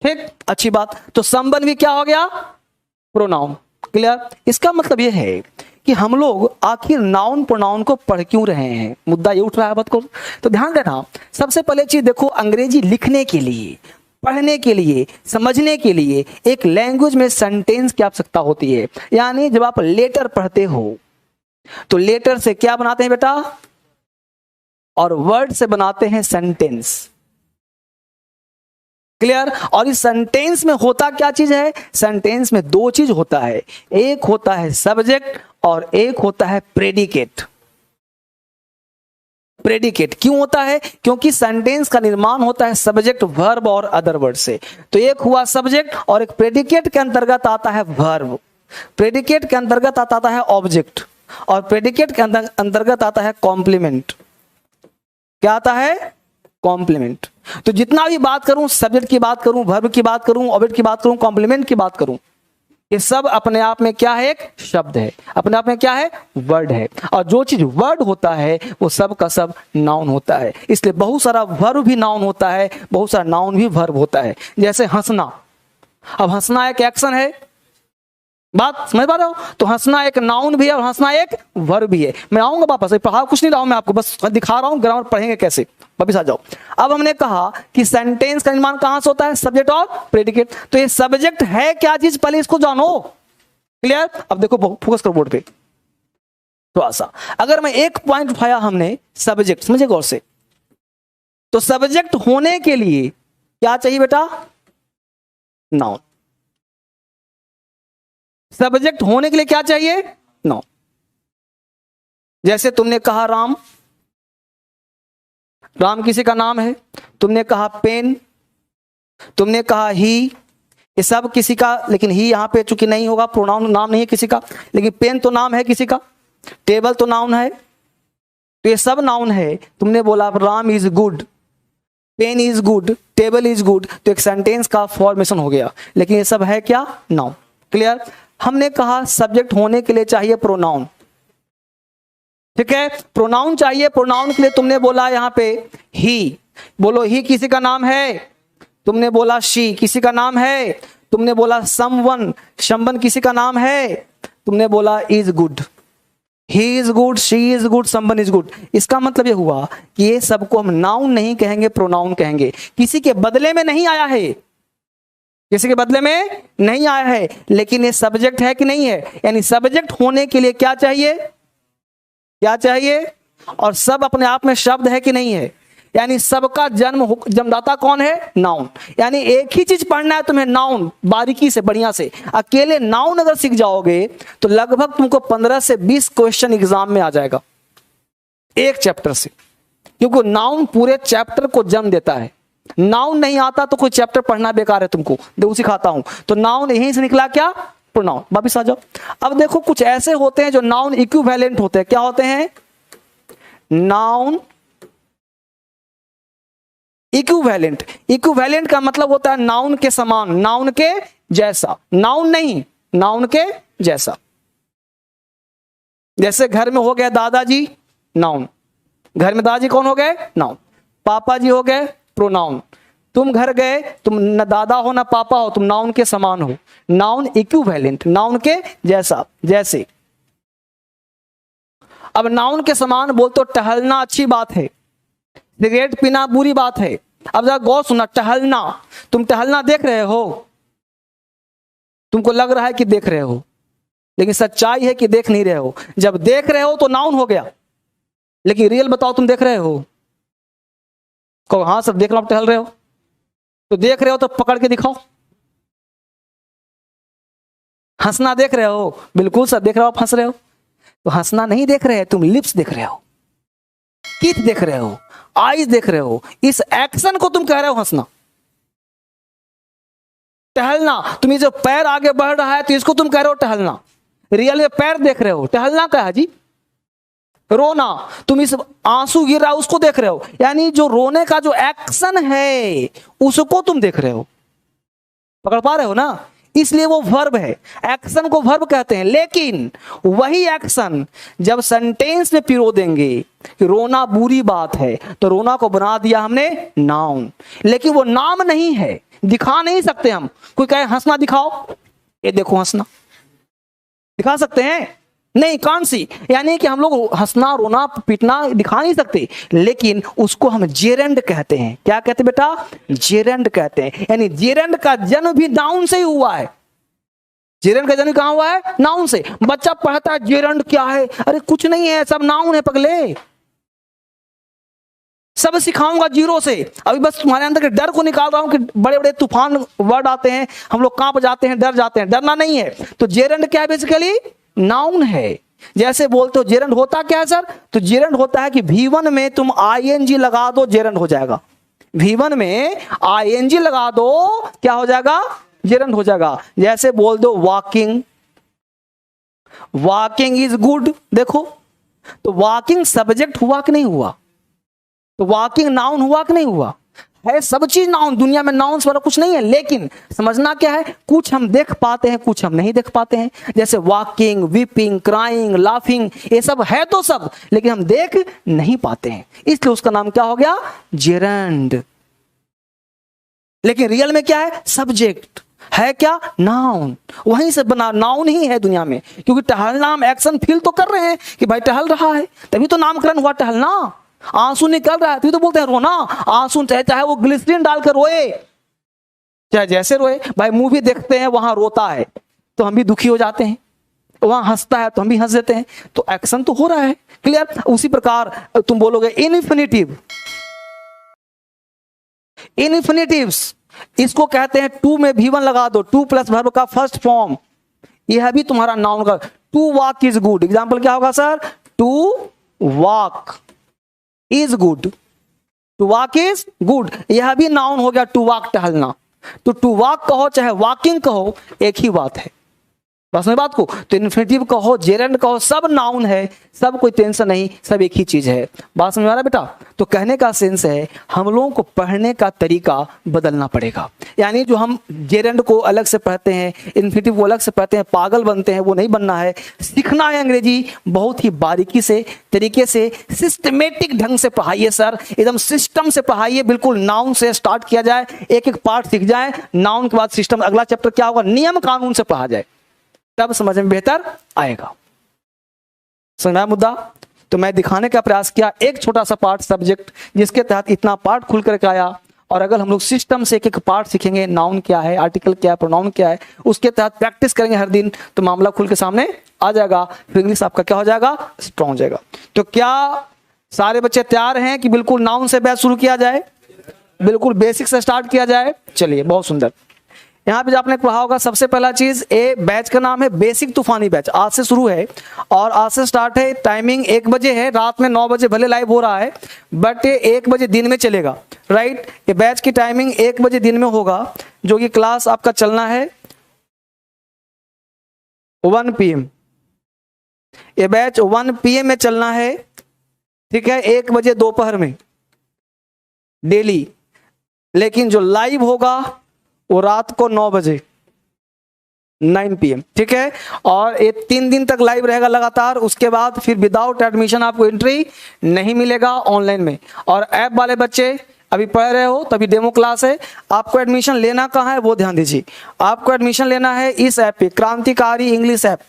ठीक, अच्छी बात। तो संबंध भी क्या हो गया? प्रोनाउन। क्लियर? इसका मतलब यह है कि हम लोग आखिर नाउन प्रोनाउन को पढ़ क्यों रहे हैं, मुद्दा ये उठ रहा है बात को। तो ध्यान देना, सबसे पहले चीज देखो, अंग्रेजी लिखने के लिए, पढ़ने के लिए, समझने के लिए एक लैंग्वेज में सेंटेंस की आवश्यकता होती है। यानी जब आप लेटर पढ़ते हो तो लेटर से क्या बनाते हैं बेटा? और वर्ड से बनाते हैं सेंटेंस। क्लियर? और इस सेंटेंस में होता क्या चीज है? सेंटेंस में दो चीज होता है, एक होता है सब्जेक्ट और एक होता है प्रेडिकेट। प्रेडिकेट क्यों होता है? क्योंकि सेंटेंस का निर्माण होता है सब्जेक्ट, वर्ब और अदर वर्ड से। तो एक हुआ सब्जेक्ट और एक प्रेडिकेट के अंतर्गत आता है वर्ब, प्रेडिकेट के अंतर्गत आता है ऑब्जेक्ट, और प्रेडिकेट के अंतर्गत आता है कॉम्प्लीमेंट। क्या आता है? कॉम्प्लीमेंट। तो जितना भी बात करूं, सब्जेक्ट की बात करूं, वर्ब की बात करूं, ऑब्जेक्ट की बात करूं, कॉम्प्लीमेंट की बात करूं, ये सब अपने आप में क्या है? एक शब्द है, अपने आप में क्या है? वर्ड है। और जो चीज वर्ड होता है वो सब का सब नाउन होता है। इसलिए बहुत सारा वर्ब भी नाउन होता है, बहुत सारा नाउन भी वर्ब होता है। जैसे हंसना, अब हंसना एक एक्शन है, बात समझ पा रहे हो? तो हंसना एक नाउन भी है और हंसना एक वर्ब भी है। मैं आऊंगा वापस, पढ़ा कुछ नहीं रहा हूं मैं आपको, बस दिखा रहा हूं ग्रामर पढ़ेंगे कैसे। वापस आ जाओ। अब हमने कहा कि सेंटेंस का निर्माण कहां से होता है? सब्जेक्ट और प्रेडिकेट। तो ये सब्जेक्ट है क्या चीज, पहले इसको जानो। क्लियर? अब देखो, फोकस करो बोर्ड पे थोड़ा सा। अगर मैं एक पॉइंट उठाया हमने सब्जेक्ट, समझे गौर से, तो सब्जेक्ट होने के लिए क्या चाहिए बेटा? नाउन। सब्जेक्ट होने के लिए क्या चाहिए? नाउन। जैसे तुमने कहा राम, राम किसी का नाम है। तुमने कहा पेन, तुमने कहा ही, ये सब किसी का, लेकिन ही यहां पे चूंकि नहीं होगा, प्रोनाउन, नाम नहीं है किसी का, लेकिन पेन तो नाम है किसी का, टेबल तो नाउन है, तो ये सब नाउन है। तुमने बोला Ram is good, pen is good, table is good, तो एक सेंटेंस का फॉर्मेशन हो गया। लेकिन ये सब है क्या? नाउन। क्लियर? हमने कहा सब्जेक्ट होने के लिए चाहिए प्रोनाउन, ठीक है, प्रोनाउन चाहिए। प्रोनाउन के लिए तुमने बोला यहां पे ही, बोलो ही किसी का नाम है, तुमने बोला शी किसी का नाम है, तुमने बोला समवन, समवन किसी का नाम है, तुमने बोला is good, he is good, she is good, someone is good. इसका मतलब ये हुआ कि ये सबको हम नाउन नहीं कहेंगे, प्रोनाउन कहेंगे। किसी के बदले में नहीं आया है, किसी के बदले में नहीं आया है, लेकिन ये सब्जेक्ट है कि नहीं है? यानी सब्जेक्ट होने के लिए क्या चाहिए? क्या चाहिए? और सब अपने आप में शब्द है कि नहीं है? यानी सबका जन्मदाता कौन है? नाउन। यानी एक ही चीज पढ़ना है तुम्हें, नाउन, बारीकी से, बढ़िया से। अकेले नाउन अगर सीख जाओगे तो लगभग तुमको 15 से 20 क्वेश्चन एग्जाम में आ जाएगा एक चैप्टर से, क्योंकि नाउन पूरे चैप्टर को जन्म देता है। नाउन नहीं आता तो कोई चैप्टर पढ़ना बेकार है तुमको, देखो सिखाता हूं। तो नाउन यहीं से निकला क्या? प्रोनाउन। वापिस आ जाओ। अब देखो कुछ ऐसे होते हैं जो नाउन इक्विवेलेंट होते हैं। क्या होते हैं? Noun equivalent. इक्विवेलेंट का मतलब होता है नाउन के समान, नाउन के जैसा, नाउन नहीं, नाउन के जैसा। जैसे घर में हो गए दादाजी, नाउन। घर में दादाजी कौन हो गए? नाउन। पापा जी हो गए, प्रोनाउन। तुम घर गए, तुम न दादा हो न पापा हो, तुम नाउन के समान हो, नाउन इक्विवेलेंट, नाउन के जैसा, जैसे। अब नाउन के समान बोल तो टहलना अच्छी बात है, सिगरेट पीना बुरी बात है। अब जरा गौर सुना, टहलना, तुम टहलना देख रहे हो, तुमको लग रहा है कि देख रहे हो, लेकिन सच्चाई है कि देख नहीं रहे हो। जब देख रहे हो तो नाउन हो गया, लेकिन रियल बताओ तुम देख रहे हो? कहो हाँ सब देख रहा हूं, टहल रहे हो, तो देख रहे हो तो पकड़ के दिखाओ। हंसना देख रहे हो? बिल्कुल सर देख रहे हो, आप हंस रहे हो। तो हंसना नहीं देख रहे हैं तुम, लिप्स देख रहे हो, टीथ देख रहे हो, आईज देख रहे हो, इस एक्शन को तुम कह रहे हो हंसना। टहलना, तुम ये जो पैर आगे बढ़ रहा है तो इसको तुम कह रहे हो टहलना, रियल में पैर देख रहे हो, टहलना क्या है जी? रोना, तुम इस आंसू गिर रहा है उसको देख रहे हो, यानी जो रोने का जो एक्शन है उसको तुम देख रहे हो। पकड़ पा रहे हो ना? इसलिए वो वर्ब है, एक्शन को वर्ब कहते हैं। लेकिन वही एक्शन जब सेंटेंस में पिरो देंगे कि रोना बुरी बात है, तो रोना को बना दिया हमने नाउन। लेकिन वो नाम नहीं है, दिखा नहीं सकते हम। कोई कहे हंसना दिखाओ, ये देखो हंसना, दिखा सकते हैं? नहीं, कौन सी? यानी कि हम लोग हंसना रोना पीटना दिखा नहीं सकते, लेकिन उसको हम जेरेंड कहते हैं। क्या कहते हैं बेटा? जेरेंड कहते हैं। यानी जेरेंड का जन्म भी नाउन से ही हुआ है। जेरेंड का जन्म कहां हुआ है? नाउन से। बच्चा पढ़ता है जेरेंड क्या है, अरे कुछ नहीं है, सब नाउन है पगले, सब सिखाऊंगा जीरो से। अभी बस तुम्हारे अंदर के डर को निकाल रहा हूं कि बड़े बड़े तूफान वर्ड आते हैं, हम लोग कांप जाते हैं, डर जाते हैं। डरना नहीं है। तो जेरेंड क्या है? बेसिकली नाउन है। जैसे बोलते हो जेरेंड होता क्या है सर? तो जेरेंड होता है कि V1 में तुम ING लगा दो, जेरेंड हो जाएगा। V1 में ING लगा दो, क्या हो जाएगा? जेरेंड हो जाएगा। जैसे बोल दो वॉकिंग, वॉकिंग इज गुड, देखो तो वॉकिंग सब्जेक्ट हुआ कि नहीं हुआ? तो वॉकिंग नाउन हुआ कि नहीं हुआ? है, सब चीज नाउन। दुनिया में नाउन वाला कुछ नहीं है, लेकिन समझना क्या है, कुछ हम देख पाते हैं, कुछ हम नहीं देख पाते हैं। जैसे वॉकिंग, वीपिंग, क्राइंग, लाफिंग, ये सब है तो सब, लेकिन हम देख नहीं पाते हैं, इसलिए उसका नाम क्या हो गया? जेरेंड। लेकिन रियल में क्या है? सब्जेक्ट है। क्या? नाउन। वहीं से बना नाउन ही है दुनिया में, क्योंकि टहलना हम एक्शन फील तो कर रहे हैं कि भाई टहल रहा है, तभी तो नामकरण हुआ टहलना। आंसू निकल रहा है तभी तो बोलते हैं रोना। आंसू चाहे वो ग्लिसरीन डालकर रोए, चाहे जैसे रोए। भाई मूवी देखते हैं, वहां रोता है तो हम भी दुखी हो जाते हैं, वहां हंसता है तो हम भी हंस देते हैं, तो एक्शन तो हो रहा है। क्लियर? उसी प्रकार तुम बोलोगे इनफिनिटिव, इनफिनिटिव्स इसको कहते हैं टू में V1 लगा दो, टू प्लस वर्ब का फर्स्ट फॉर्म, यह भी तुम्हारा नाउन का। To walk is good, example क्या होगा sir? To walk is good, to walk is good, यह भी नाउन हो गया। टू वॉक टहलना, तो टू वॉक कहो चाहे वॉकिंग कहो, एक ही बात है। बस में बात को, तो इन्फिनेटिव कहो, जेरेंड कहो, सब नाउन है, सब कोई टेंशन नहीं, सब एक ही चीज है। बात समझ आ रहा है बेटा? तो कहने का सेंस है हम लोगों को पढ़ने का तरीका बदलना पड़ेगा। यानी जो हम जेरेंड को अलग से पढ़ते हैं, इन्फिनेटिव को अलग से पढ़ते हैं, पागल बनते हैं, वो नहीं बनना है। सीखना है अंग्रेजी बहुत ही बारीकी से, तरीके से, सिस्टमेटिक ढंग से पढ़ाइए सर, एकदम सिस्टम से पढ़ाइए। बिल्कुल नाउन से स्टार्ट किया जाए, एक एक पार्ट सीख जाए, नाउन के बाद सिस्टम, अगला चैप्टर क्या होगा, नियम कानून से पढ़ा जाए, तब समझ में बेहतर आएगा। समझा मुद्दा? तो मैं दिखाने का प्रयास किया एक छोटा सा पार्ट सब्जेक्ट, जिसके तहत इतना पार्ट खुल करके आया। और अगर हम लोग सिस्टम से एक एक पार्ट सीखेंगे, नाउन क्या है, आर्टिकल क्या है, प्रोनाउन क्या है, उसके तहत प्रैक्टिस करेंगे हर दिन, तो मामला खुल के सामने आ जाएगा। फिर इंग्लिश आपका क्या हो जाएगा, स्ट्रॉन्ग हो जाएगा। तो क्या सारे बच्चे तैयार हैं कि बिल्कुल नाउन से बैच शुरू किया जाए, बिल्कुल बेसिक से स्टार्ट किया जाए? चलिए, बहुत सुंदर। यहाँ पे जो आपने पढ़ा होगा, सबसे पहला चीज, ए बैच का नाम है बेसिक तूफानी बैच, आज से शुरू है और आज से स्टार्ट है। टाइमिंग 1 बजे है, रात में 9 बजे भले लाइव हो रहा है, बट ये 1 बजे दिन में चलेगा, राइट। ये बैच की टाइमिंग 1 बजे दिन में होगा, जो कि क्लास आपका चलना है 1 PM। ये बैच 1 PM में चलना है, ठीक है, 1 बजे दोपहर में डेली। लेकिन जो लाइव होगा वो रात को 9 बजे 9 PM, ठीक है। और ये 3 दिन तक लाइव रहेगा लगातार। उसके बाद फिर विदाउट एडमिशन आपको एंट्री नहीं मिलेगा ऑनलाइन में। और ऐप वाले बच्चे अभी पढ़ रहे हो, तभी डेमो क्लास है, आपको एडमिशन लेना कहाँ है वो ध्यान दीजिए। आपको एडमिशन लेना है इस ऐप पे, क्रांतिकारी इंग्लिश ऐप।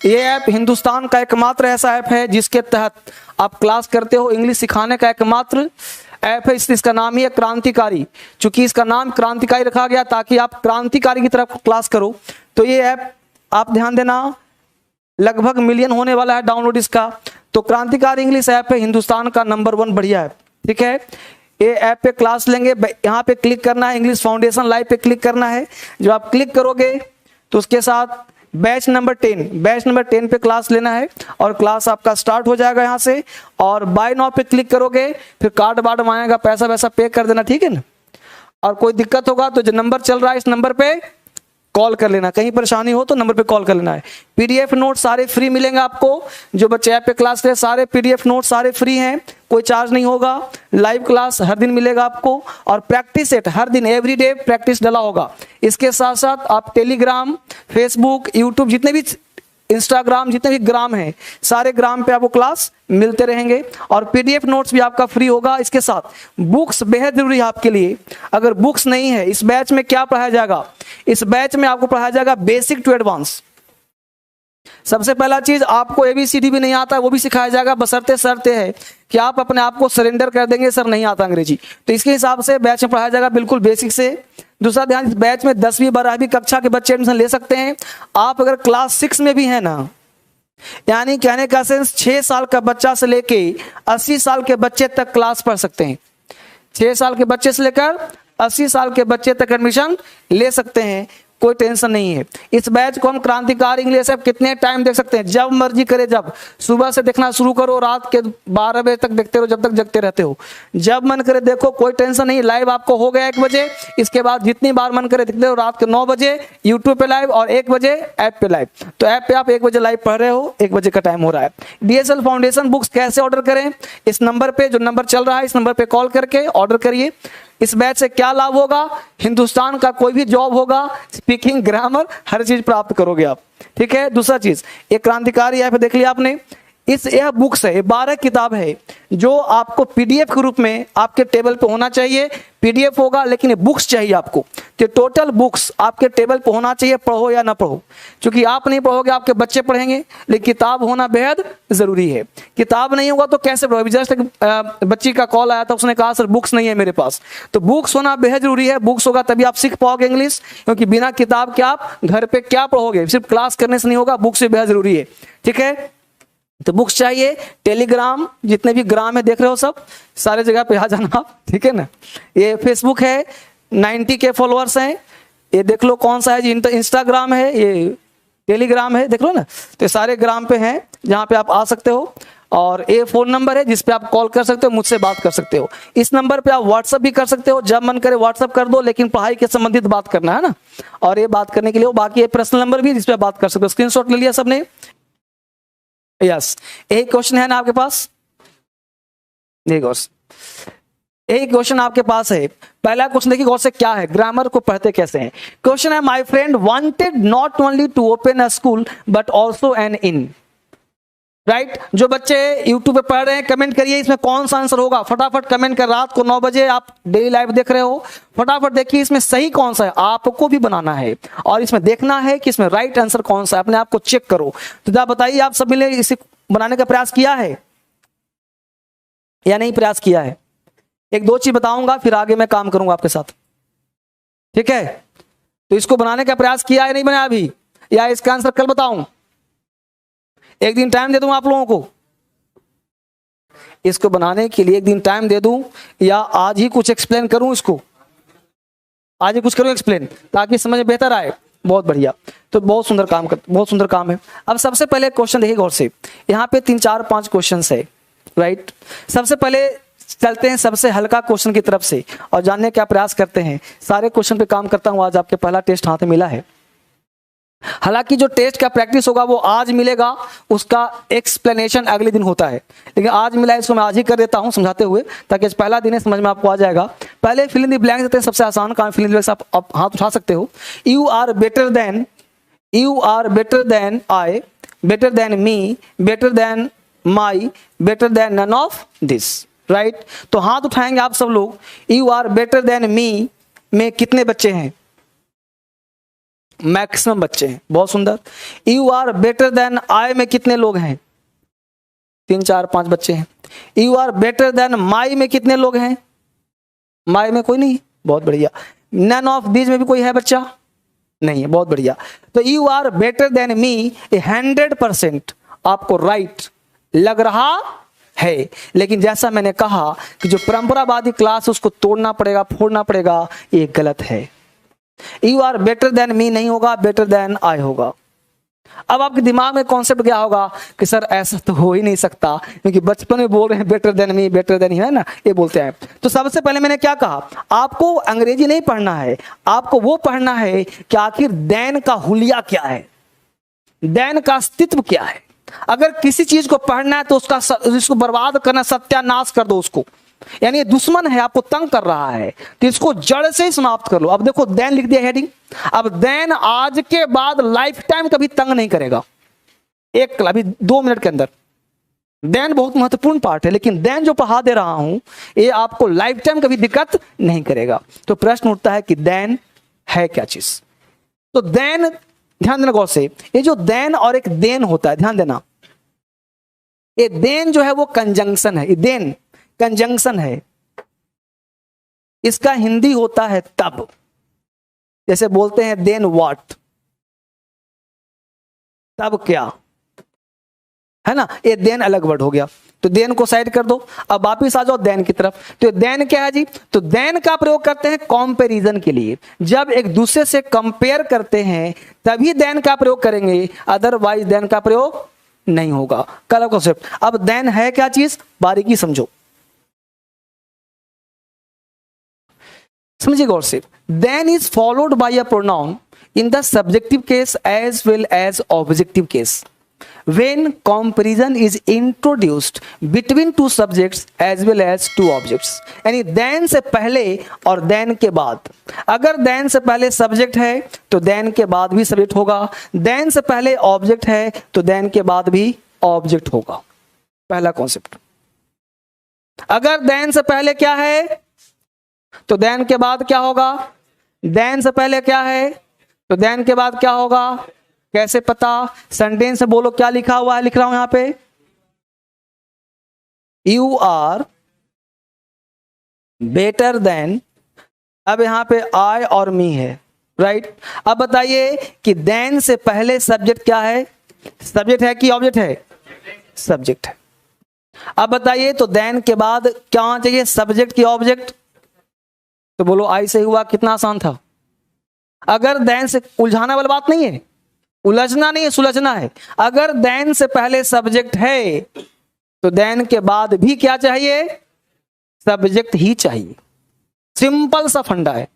ये ऐप हिंदुस्तान का एकमात्र ऐसा ऐप है जिसके तहत आप क्लास करते हो, इंग्लिश सिखाने का एकमात्र ऐप है। इसका नाम ही है क्रांतिकारी। चूंकि इसका नाम क्रांतिकारी रखा गया ताकि आप क्रांतिकारी की तरफ क्लास करो। तो ये ऐप आप ध्यान देना, लगभग मिलियन होने वाला है डाउनलोड इसका। तो क्रांतिकारी इंग्लिश ऐप है हिंदुस्तान का नंबर 1 बढ़िया ऐप, ठीक है। ये ऐप पे क्लास लेंगे, यहाँ पे क्लिक करना है, इंग्लिश फाउंडेशन लाइव पे क्लिक करना है। जब आप क्लिक करोगे तो उसके साथ बैच नंबर 10 पे क्लास लेना है और क्लास आपका स्टार्ट हो जाएगा यहाँ से। और बाय नाउ पे क्लिक करोगे, फिर कार्ड वार्ड मांगेगा, पैसा वैसा पे कर देना, ठीक है ना। और कोई दिक्कत होगा तो जो नंबर चल रहा है इस नंबर पे कॉल कर लेना, कहीं परेशानी हो तो नंबर पे कॉल कर लेना है। PDF नोट सारे फ्री मिलेंगे आपको। जो बच्चे ऐप पे क्लास करें, सारे PDF नोट सारे फ्री हैं, कोई चार्ज नहीं होगा। लाइव क्लास हर दिन मिलेगा आपको और प्रैक्टिस सेट हर दिन, एवरीडे प्रैक्टिस डाला होगा। इसके साथ साथ आप टेलीग्राम, फेसबुक, यूट्यूब, जितने भी इंस्टाग्राम, जितने भी ग्राम हैं, सारे ग्राम पे आपको क्लास मिलते रहेंगे। और PDF नोट्स भी आपका फ्री होगा। इसके साथ बुक्स बेहद जरूरी है आपके लिए। अगर बुक्स नहीं है, इस बैच में क्या पढ़ाया जाएगा, इस बैच में आपको पढ़ाया जाएगा बेसिक टू एडवांस। सबसे पहला चीज, आपको ABCD भी नहीं आता है वो भी सिखाया जाएगा, बशर्ते शर्त है कि आप अपने आप को सरेंडर कर देंगे, सर नहीं आता अंग्रेजी, तो इसके हिसाब से बैच में पढ़ाया जाएगा बिल्कुल बेसिक से। दूसरा ध्यान, इस बैच में 10वीं 12वीं कक्षा के बच्चे एडमिशन ले सकते हैं। आप अगर क्लास 6 में भी है ना, यानी कहने का सेंस 6 साल का बच्चा से लेके 80 साल के बच्चे तक क्लास पढ़ सकते हैं। 6 साल के बच्चे से लेकर 80 साल के बच्चे तक एडमिशन ले सकते हैं, कोई टेंशन नहीं है। इस बैच को हम क्रांतिकारी इंग्लिश ऐप कितने टाइम देख सकते हैं, जब मर्जी करे, जब सुबह से देखना शुरू करो, रात के 12 बजे तक देखते रहो, जब तक जगते रहते हो, जब मन करे देखो, कोई टेंशन नहीं। लाइव आपको हो गया 1 बजे, इसके बाद जितनी बार मन करे देखते हो, रात के 9 बजे यूट्यूब पे लाइव और 1 बजे ऐप पे लाइव। तो ऐप पे आप 1 बजे लाइव पढ़ रहे हो, 1 बजे का टाइम हो रहा है। DSL फाउंडेशन बुक्स कैसे ऑर्डर करें, इस नंबर पे, जो नंबर चल रहा है इस नंबर पे कॉल करके ऑर्डर करिए। इस बैच से क्या लाभ होगा, हिंदुस्तान का कोई भी जॉब होगा, स्पीकिंग, ग्रामर, हर चीज प्राप्त करोगे आप, ठीक है। दूसरा चीज, एक क्रांतिकारी ऐप देख लिया आपने, यह बुक्स है, 12 किताब है जो आपको PDF के रूप में आपके टेबल पे होना चाहिए। PDF होगा लेकिन ये बुक्स चाहिए आपको, तो टोटल बुक्स आपके टेबल पे होना चाहिए, पढ़ो या ना पढ़ो। क्योंकि आप नहीं पढ़ोगे आपके बच्चे पढ़ेंगे, लेकिन किताब होना बेहद जरूरी है। किताब नहीं होगा तो कैसे पढ़ोगे। जस्ट एक बच्ची का कॉल आया था, उसने कहा सर बुक्स नहीं है मेरे पास, तो बुक्स होना बेहद जरूरी है। बुक्स होगा तभी आप सीख पाओगे इंग्लिश, क्योंकि बिना किताब के आप घर पे क्या पढ़ोगे, सिर्फ क्लास करने से नहीं होगा, बुक्स भी बेहद जरूरी है, ठीक है। तो बुक्स चाहिए। टेलीग्राम, जितने भी ग्राम है देख रहे हो, सब सारे जगह पे आ जाना आप, ठीक है ना। ये फेसबुक है, 90 के फॉलोअर्स हैं, ये देख लो कौन सा है जी। इंस्टाग्राम है, ये टेलीग्राम है, देख लो ना। तो सारे ग्राम पे हैं जहाँ पे आप आ सकते हो। और ये फोन नंबर है जिस पे आप कॉल कर सकते हो, मुझसे बात कर सकते हो। इस नंबर पे आप व्हाट्सअप भी कर सकते हो, जब मन करे व्हाट्सअप कर दो, लेकिन पढ़ाई के संबंधित बात करना है ना। और ये बात करने के लिए बाकी ये पर्सनल नंबर भी है जिस पे आप बात कर सकते हो। स्क्रीनशॉट ले लिया सबने? यस, एक क्वेश्चन है ना आपके पास, एक क्वेश्चन आपके पास है। पहला क्वेश्चन देखिए गौर से, क्या है, ग्रामर को पढ़ते कैसे हैं। क्वेश्चन है, my friend wanted not only to open a school but also an inn. Right, जो बच्चे यूट्यूब पे पढ़ रहे हैं कमेंट करिए इसमें कौन सा आंसर होगा, फटाफट कमेंट कर। रात को 9 बजे आप डेली लाइव देख रहे हो, फटाफट देखिए इसमें सही कौन सा है, आपको भी बनाना है और इसमें देखना है कि इसमें राइट आंसर कौन सा है, अपने आप को चेक करो। तो क्या बताइए, आप सब मिले इसे बनाने का प्रयास किया है या नहीं प्रयास किया है? एक दो चीज बताऊंगा फिर आगे मैं काम करूंगा आपके साथ, ठीक है? तो इसको बनाने का प्रयास किया है नहीं बनाया अभी, या इसका आंसर कल बताऊं? एक दिन टाइम दे दूं आप लोगों को इसको बनाने के लिए, एक दिन टाइम दे दूं या आज ही कुछ एक्सप्लेन करूं इसको? आज ही कुछ करूं एक्सप्लेन ताकि समझ में बेहतर आए। बहुत बढ़िया, तो बहुत सुंदर काम कर, बहुत सुंदर काम है। अब सबसे पहले क्वेश्चन देखिए गौर से, यहाँ पे 3 4 5 क्वेश्चन है, राइट। सबसे पहले चलते हैं सबसे हल्का क्वेश्चन की तरफ से और जानने का प्रयास करते हैं। सारे क्वेश्चन पे काम करता हूं, आज आपके पहला टेस्ट हाथ में मिला है। हालांकि जो टेस्ट का प्रैक्टिस होगा वो आज मिलेगा, उसका एक्सप्लेनेशन अगले दिन होता है, लेकिन आज मिला है इसको मैं आज ही कर देता हूं समझाते हुए, ताकि पहला दिन है समझ में आपको आ जाएगा। पहले फिल इन द ब्लैंक्स देते हैं, सबसे आसान काम फिल इन द ब्लैंक्स, आप हाथ उठा सकते हो। You are better than I, better than me, better than my, better than none of this, right. तो हाथ उठाएंगे आप सब लोग। You are better than me में कितने बच्चे हैं? मैक्सिमम बच्चे हैं, बहुत सुंदर। You are better than I में कितने लोग हैं? 3 4 5 बच्चे हैं। You are better than my में कितने लोग हैं? माई में कोई नहीं, बहुत बढ़िया। नन ऑफ दीज में भी कोई है बच्चा? नहीं है, बहुत बढ़िया। तो you are better than me 100% आपको राइट लग रहा है, लेकिन जैसा मैंने कहा कि जो परंपरावादी क्लास उसको तोड़ना पड़ेगा, फोड़ना पड़ेगा, ये गलत है। You are better than me नहीं होगा, बेटर देन आई होगा। अब आपके दिमाग में कॉन्सेप्ट क्या होगा कि सर ऐसा तो हो ही नहीं सकता, क्योंकि बचपन में बोल रहे हैं better than me, better then, है ना, ये बोलते हैं। तो सबसे पहले मैंने क्या कहा, आपको अंग्रेजी नहीं पढ़ना है, आपको वो पढ़ना है कि आखिर देन का हुलिया क्या है, देन का अस्तित्व क्या है। अगर किसी चीज को पढ़ना है तो उसको बर्बाद करना, सत्यानाश कर दो उसको, यानी ये दुश्मन है, आपको तंग कर रहा है, तो इसको जड़ से ही समाप्त कर लो। अब देखो देन लिख दिया हेडिंग, अब देन आज के बाद लाइफ टाइम कभी तंग नहीं करेगा, अभी 2 मिनट के अंदर। देन बहुत महत्वपूर्ण पार्ट है, लेकिन देन जो पढ़ा दे रहा हूं ये आपको लाइफ टाइम कभी दिक्कत नहीं करेगा। तो प्रश्न उठता है कि देन है क्या चीज? तो देन, ध्यान देना गौर से, ये जो देन और एक देन होता है, ध्यान देना, ये देन जो है वो कंजंक्शन है, ये देन कंजंक्शन है, इसका हिंदी होता है तब। जैसे बोलते हैं देन व्हाट, तब क्या, है ना, ये देन अलग वर्ड हो गया। तो देन को साइड कर दो, अब वापिस आ जाओ देन की तरफ। तो देन क्या है जी? तो देन का प्रयोग करते हैं कंपैरिजन के लिए, जब एक दूसरे से कंपेयर करते हैं तभी देन का प्रयोग करेंगे, अदरवाइज देन का प्रयोग नहीं होगा। Colour concept. अब देन है क्या चीज, बारीकी समझो, समझिए गौर से। Then is followed by a pronoun in the subjective case as well as objective case when comparison is introduced between 2 subjects as well as 2 objects। यानी then से पहले और then के बाद, अगर then से पहले सब्जेक्ट है तो then के बाद भी सब्जेक्ट होगा, then से पहले ऑब्जेक्ट है तो then के बाद भी ऑब्जेक्ट होगा। पहला कॉन्सेप्ट। अगर then से पहले क्या है तो then के बाद क्या होगा, then से पहले क्या है तो then के बाद क्या होगा, कैसे पता? सेंटेंस से बोलो, क्या लिखा हुआ है, लिख रहा हूं यहां पे, यू आर बेटर देन, अब यहां पे आई और मी है, राइट। अब बताइए कि देन से पहले सब्जेक्ट क्या है, सब्जेक्ट है कि ऑब्जेक्ट है? सब्जेक्ट है। अब बताइए तो देन के बाद क्या होना चाहिए, सब्जेक्ट की ऑब्जेक्ट? तो बोलो आई से हुआ, कितना आसान था। अगर देन से, उलझाने वाली बात नहीं है, उलझना नहीं है, सुलझना है। अगर देन से पहले सब्जेक्ट है तो देन के बाद भी क्या चाहिए, सब्जेक्ट ही चाहिए। सिंपल सा फंडा है,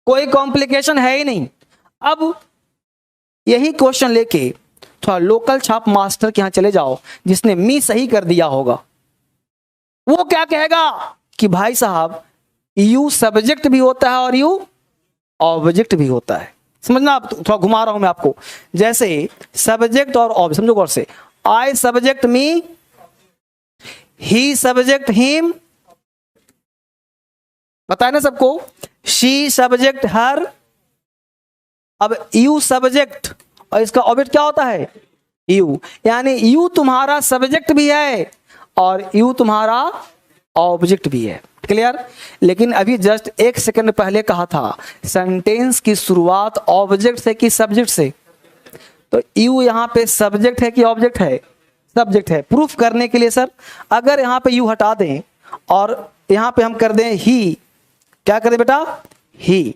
कोई कॉम्प्लिकेशन है ही नहीं। अब यही क्वेश्चन लेके थोड़ा लोकल छाप मास्टर के यहां चले जाओ, जिसने मी सही कर दिया होगा। वो क्या कहेगा कि भाई साहब यू सब्जेक्ट भी होता है और यू ऑब्जेक्ट भी होता है। समझना, आप थोड़ा घुमा रहा हूं मैं आपको। जैसे सब्जेक्ट और ऑब्जेक्ट, समझो गौर से। I subject me, he subject him, पता है ना सबको। शी सब्जेक्ट हर। अब यू सब्जेक्ट और इसका ऑब्जेक्ट क्या होता है, यू। यानी यू तुम्हारा सब्जेक्ट भी है और यू तुम्हारा ऑब्जेक्ट भी है। क्लियर। लेकिन अभी जस्ट एक सेकंड पहले कहा था सेंटेंस की शुरुआत ऑब्जेक्ट से कि सब्जेक्ट से। तो यू यहां पे सब्जेक्ट है कि ऑब्जेक्ट है, सब्जेक्ट है। प्रूफ करने के लिए सर अगर यहां पे यू हटा दें और यहां पे हम कर दें ही, क्या करें बेटा, ही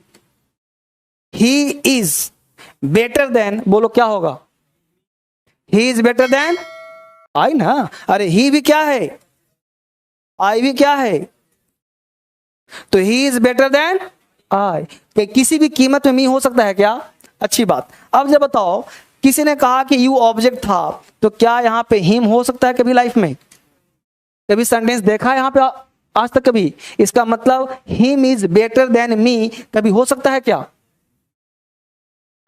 इज बेटर देन, बोलो क्या होगा, he is better than I ना। अरे ही भी क्या है, आई भी क्या है, तो he is better than I. किसी भी कीमत में मी हो सकता है क्या, अच्छी बात। अब जब बताओ किसी ने कहा कि यू ऑब्जेक्ट था, तो क्या यहां पे हिम हो सकता है कभी लाइफ में, कभी सेंटेंस देखा है यहां पे आज तक कभी। इसका मतलब हिम इज बेटर देन मी कभी हो सकता है क्या,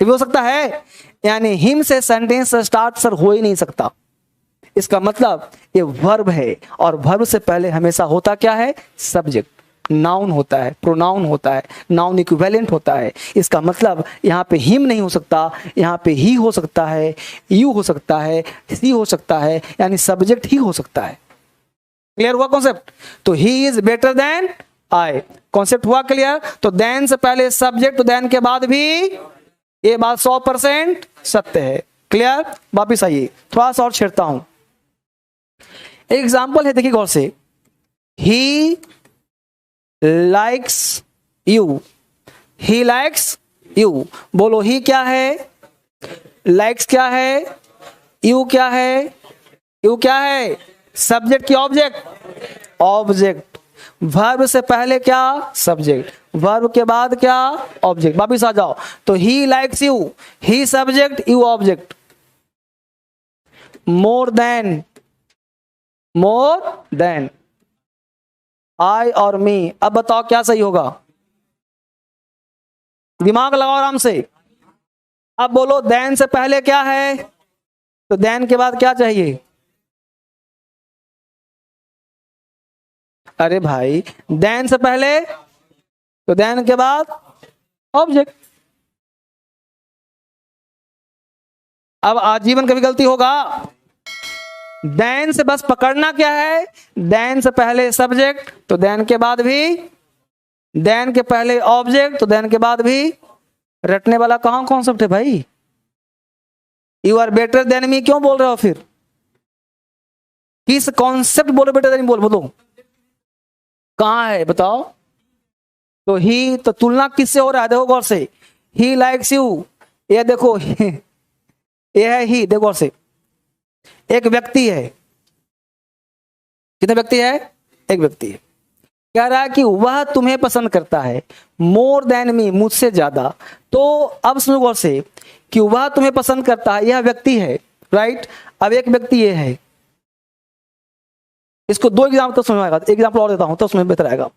कभी हो सकता है। यानी हिम से सेंटेंस स्टार्ट सर हो ही नहीं सकता। इसका मतलब ये वर्ब है और वर्ब से पहले हमेशा होता क्या है, सब्जेक्ट। नाउन होता है, प्रोनाउन होता है, नाउन इक्विवेलेंट होता है। इसका मतलब यहाँ पे हिम नहीं हो सकता, यहाँ पे ही हो सकता है, यू हो सकता है, सी हो सकता है, यानी सब्जेक्ट ही हो सकता है। क्लियर हुआ कॉन्सेप्ट। तो he is better than I, concept हुआ क्लियर। तो देन से पहले सब्जेक्ट, तो देन के बाद भी, ये बात 100% सत्य है। क्लियर। वापिस आइए, थोड़ा सा और छेड़ता हूं। एग्जाम्पल है, देखिए गौर से। He likes you, he likes you. बोलो ही क्या है, लाइक्स क्या है, यू क्या है, यू क्या है, सब्जेक्ट की ऑब्जेक्ट, ऑब्जेक्ट। वर्ब से पहले क्या, सब्जेक्ट, वर्ब के बाद क्या, ऑब्जेक्ट। वापिस आ जाओ। तो he likes you, he subject, you object. More than, more than I और मी। अब बताओ क्या सही होगा, दिमाग लगाओ आराम से। अब बोलो देन से पहले क्या है, तो देन के बाद क्या चाहिए। अरे भाई देन से पहले, तो देन के बाद ऑब्जेक्ट। अब आजीवन कभी गलती होगा। देन से बस पकड़ना क्या है, देन से पहले सब्जेक्ट, तो देन के बाद भी, देन के पहले ऑब्जेक्ट, तो देन के बाद भी। रटने वाला कहां कॉन्सेप्ट है भाई। You are better than me क्यों बोल रहे हो फिर, किस कॉन्सेप्ट बोलो बेटर देन बोल, बोलो कहां है बताओ। तो ही, तो तुलना किससे हो रहा है, देखो गौर से। ही लाइक्स यू, ये देखो ये है ही, देखो गौर से। एक व्यक्ति है, कितने व्यक्ति है, एक व्यक्ति है। कह रहा है कि वह तुम्हें पसंद करता है, मोर देन मी, मुझसे ज्यादा। तो अब सुनो गौर से कि वह तुम्हें पसंद करता है, यह व्यक्ति है, राइट। अब एक व्यक्ति ये है, इसको दो एग्जाम्पल तो समझ आएगा, एक एग्जाम्पल और देता हूं तो उसमें बेहतर आएगा।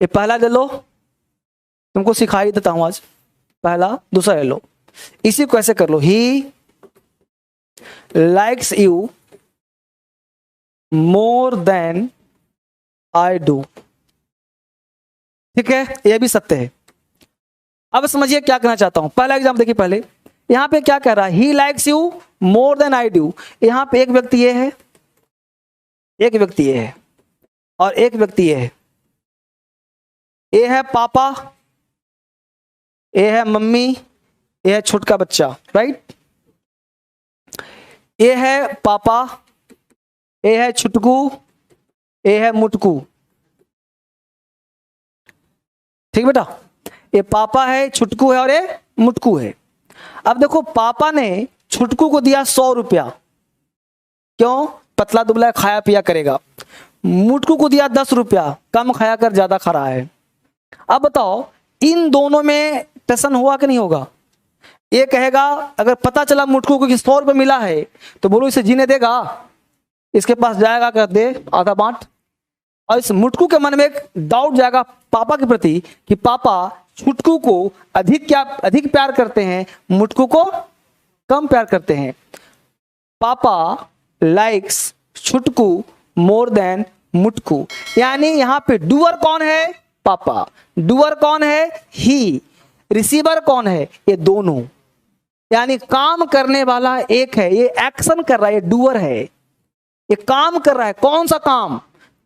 ये पहला ले लो, तुमको सिखाई देता हूं आज। पहला, दूसरा ले लो। इसी को ऐसे कर लो, he likes you more than I do. ठीक है, यह भी सत्य है। अब समझिए क्या कहना चाहता हूं। पहला एग्जाम्पल देखिए, पहले यहां पे क्या कह रहा है, he likes you more than I do. यहां पे एक व्यक्ति ये है, एक व्यक्ति ये है और एक व्यक्ति ये है। ये है पापा, ये है मम्मी, ये है छोटका बच्चा, राइट। ये है पापा, ये है छुटकू, ये है मुटकू। ठीक बेटा, ये पापा है, छुटकू है और ये मुटकू है। अब देखो पापा ने छुटकू को दिया 100 रुपया, क्यों? पतला दुबला खाया पिया करेगा। मुटकू को दिया 10 रुपया, कम खाया कर ज्यादा खा रहा है। अब बताओ इन दोनों में टसन हुआ कि नहीं होगा? ये कहेगा अगर पता चला मुटकू को कि 100 रुपये मिला है तो बोलो इसे जीने देगा? इसके पास जाएगा कर दे आधा बांट। और इस मुटकू के मन में एक डाउट जाएगा पापा के प्रति कि पापा छुटकू को अधिक प्यार करते हैं, मुटकू को कम प्यार करते हैं। पापा लाइक्स छुटकू मोर देन मुटकू। यानी यहां पे डूअर कौन है? पापा। डूअर कौन है? ही। रिसीवर कौन है? ये दोनों। यानी काम करने वाला एक है, ये एक्शन कर रहा है, ये डूअर है, ये काम कर रहा है। कौन सा काम?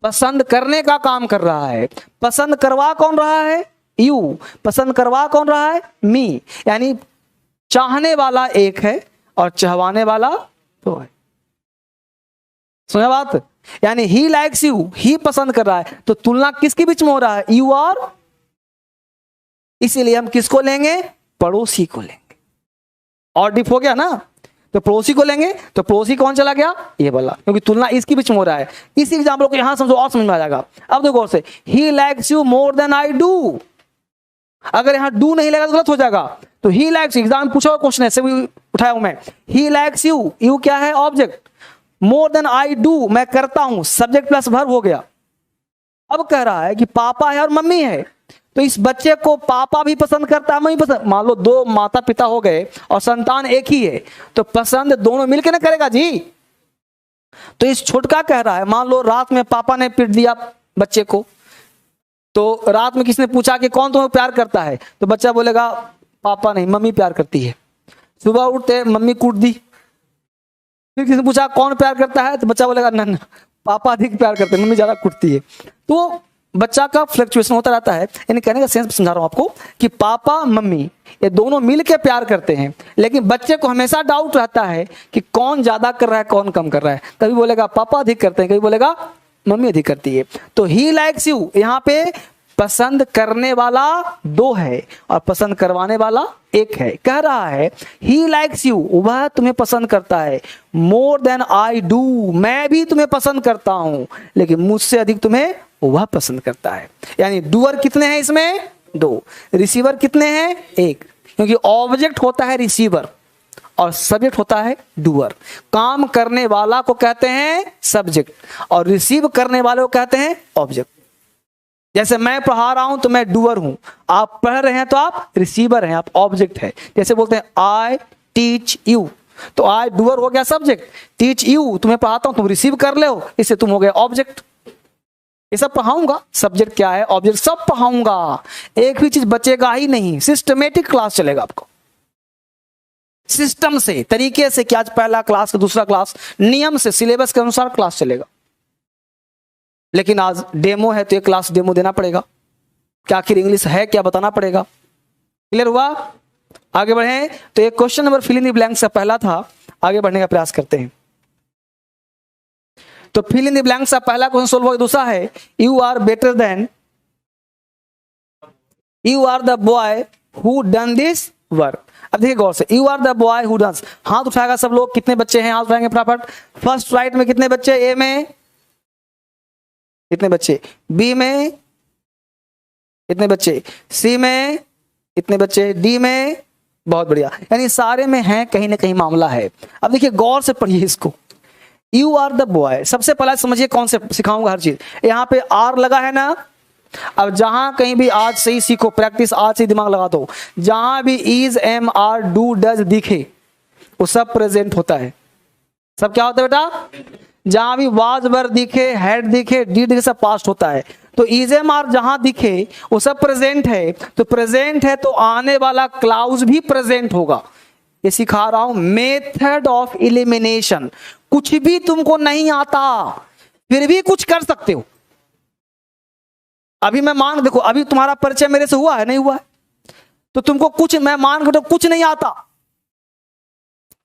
पसंद करने का काम कर रहा है। पसंद करवा कौन रहा है? यू। पसंद करवा कौन रहा है? मी। यानी चाहने वाला एक है और चाहवाने वाला दो है। सुना बात? यानी ही लाइक्स यू, ही पसंद कर रहा है, तो तुलना किसके बीच में हो रहा है? यू और। इसीलिए हम किसको लेंगे? पड़ोसी को लेंगे। और डिप हो गया ना, तो पड़ोसी को लेंगे। तो पड़ोसी कौन चला गया? ये वाला, क्योंकि तुलना इसके बीच में हो रहा है। इसी एग्जाम्पल को यहां समझो और समझ में आ जाएगा। अब देखो गौर से, he likes you more than I do. अगर यहां डू नहीं लगेगा तो गलत हो जाएगा। तो ही लाइक्स, एग्जाम पूछा क्वेश्चन ऐसे भी उठाया हूं मैं। ही लाइक्स यू, यू क्या है? Object. More than I do, मैं करता हूं, सब्जेक्ट प्लस वर्ब हो गया। अब कह रहा है कि पापा है और मम्मी है, तो इस बच्चे को पापा भी पसंद करता है, मम्मी पसंद। मान लो 2 माता पिता हो गए और संतान एक ही है, तो पसंद दोनों मिलकर ना करेगा जी। तो इस छोटका कह रहा है, मान लो रात में पापा ने पीट दिया बच्चे को, तो रात में किसने पूछा कि कौन तुम्हें प्यार करता है, तो बच्चा बोलेगा पापा नहीं, मम्मी प्यार करती है। सुबह उठते मम्मी कूट दी। फिर किसने पूछा कौन प्यार करता है, तो बच्चा बोलेगा ना पापा अधिक प्यार करते हैं, मम्मी ज्यादा कुटती है। तो बच्चा का फ्लक्चुएशन होता रहता है। यानी कहने का सेंस समझा रहा हूं आपको कि पापा मम्मी ये दोनों मिलके प्यार करते हैं, लेकिन बच्चे को हमेशा डाउट रहता है कि कौन ज्यादा कर रहा है कौन कम कर रहा है। कभी बोलेगा पापा अधिक करते हैं, कभी बोलेगा मम्मी अधिक करती है। तो ही लाइक्स यू, यहां पे पसंद करने वाला 2 है और पसंद करवाने वाला 1 है। कह रहा है ही लाइक्स यू, वह तुम्हें पसंद करता है, मोर देन आई डू, मैं भी तुम्हें पसंद करता हूं, लेकिन मुझसे अधिक तुम्हें वह पसंद करता है। यानी डूअर कितने हैं इसमें? 2। रिसीवर कितने हैं? 1। क्योंकि ऑब्जेक्ट होता है रिसीवर और सब्जेक्ट होता है डूअर। काम करने वाला को कहते हैं सब्जेक्ट और रिसीव करने वाले को कहते हैं ऑब्जेक्ट। जैसे मैं पढ़ा रहा हूं तो मैं डूअर हूं, आप पढ़ रहे हैं तो आप रिसीवर हैं, आप ऑब्जेक्ट है। जैसे बोलते हैं आई टीच यू, तो आई डूअर हो गया सब्जेक्ट, टीच यू तुम्हें पढ़ाता हूं, तुम रिसीव कर ले हो, इससे तुम हो गए ऑब्जेक्ट। ये सब पढ़ाऊंगा, सब्जेक्ट क्या है, ऑब्जेक्ट सब पढ़ाऊंगा, एक भी चीज बचेगा ही नहीं। सिस्टमेटिक क्लास चलेगा आपको, सिस्टम से, तरीके से कि आज पहला क्लास दूसरा क्लास, नियम से, सिलेबस के अनुसार क्लास चलेगा। लेकिन आज डेमो है तो एक क्लास डेमो देना पड़ेगा, क्या आखिर इंग्लिश है क्या बताना पड़ेगा। क्लियर हुआ? आगे बढ़े तो एक question number fill in the blanks का पहला था, आगे बढ़ने का प्रयास करते हैं। तो फिल इन द ब्लैंक्स का पहला क्वेश्चन सोल्व हो, दूसरा है you are better than, you are the boy who done this work. अब देखिए गौर से, you are the boy who done, हाथ उठाएगा सब लोग, कितने बच्चे हैं हाथ उठाएंगे फटाफट। फर्स्ट राइट में कितने बच्चे, ए में कितने बच्चे, बी में कितने बच्चे, सी में कितने बच्चे, डी में, बहुत बढ़िया। यानी सारे में है, कहीं ना कहीं मामला है। अब देखिए गौर से पढ़िए इसको, यू आर द बॉय, सबसे पहले समझिए कॉन्सेप्ट सिखाऊंगा हर चीज। यहाँ पे आर लगा है ना, अब जहां कहीं भी आज से ही सीखो, प्रैक्टिस आज से दिमाग लगा दो, जहां भी is am are do does दिखे वो सब प्रेजेंट होता है। सब क्या होता है बेटा? जहां भी वाज वर दिखे, हेड दिखे, डी दिखे, सब पास्ट होता है। तो इज एम आर जहां दिखे वो सब प्रेजेंट है, तो प्रेजेंट है तो आने वाला क्लाउज भी प्रेजेंट होगा। ये सिखा रहा हूं मेथड ऑफ एलिमिनेशन। कुछ भी तुमको नहीं आता फिर भी कुछ कर सकते हो। अभी मैं मान देखो, अभी तुम्हारा परिचय मेरे से हुआ है नहीं हुआ है, तो तुमको कुछ, मैं मान के कुछ नहीं आता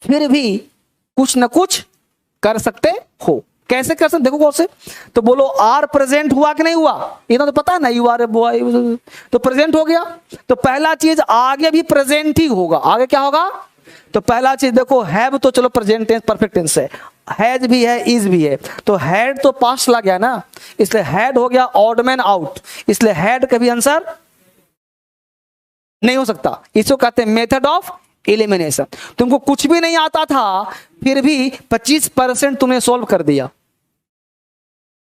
फिर भी कुछ न कुछ कर सकते हो। कैसे कर सकते देखो कौन से, तो बोलो आर प्रेजेंट हुआ कि नहीं हुआ, इतना तो पता है ना, यू आर ए बॉय तो प्रेजेंट हो गया। तो पहला चीज आगे भी प्रेजेंट ही होगा। आगे क्या होगा? तो पहला चीज देखो हैव, तो चलो प्रेजेंट टेंस परफेक्ट टेंस है, हैज भी है, इज भी है, तो हैड तो पास्ट चला गया ना, इसलिए हैड हो गया ऑड मैन आउट, इसलिए हैड कभी आंसर नहीं हो सकता। इसको कहते हैं मेथड ऑफ एलिमिनेशन। तुमको कुछ भी नहीं आता था फिर भी 25% तुमने सॉल्व कर दिया,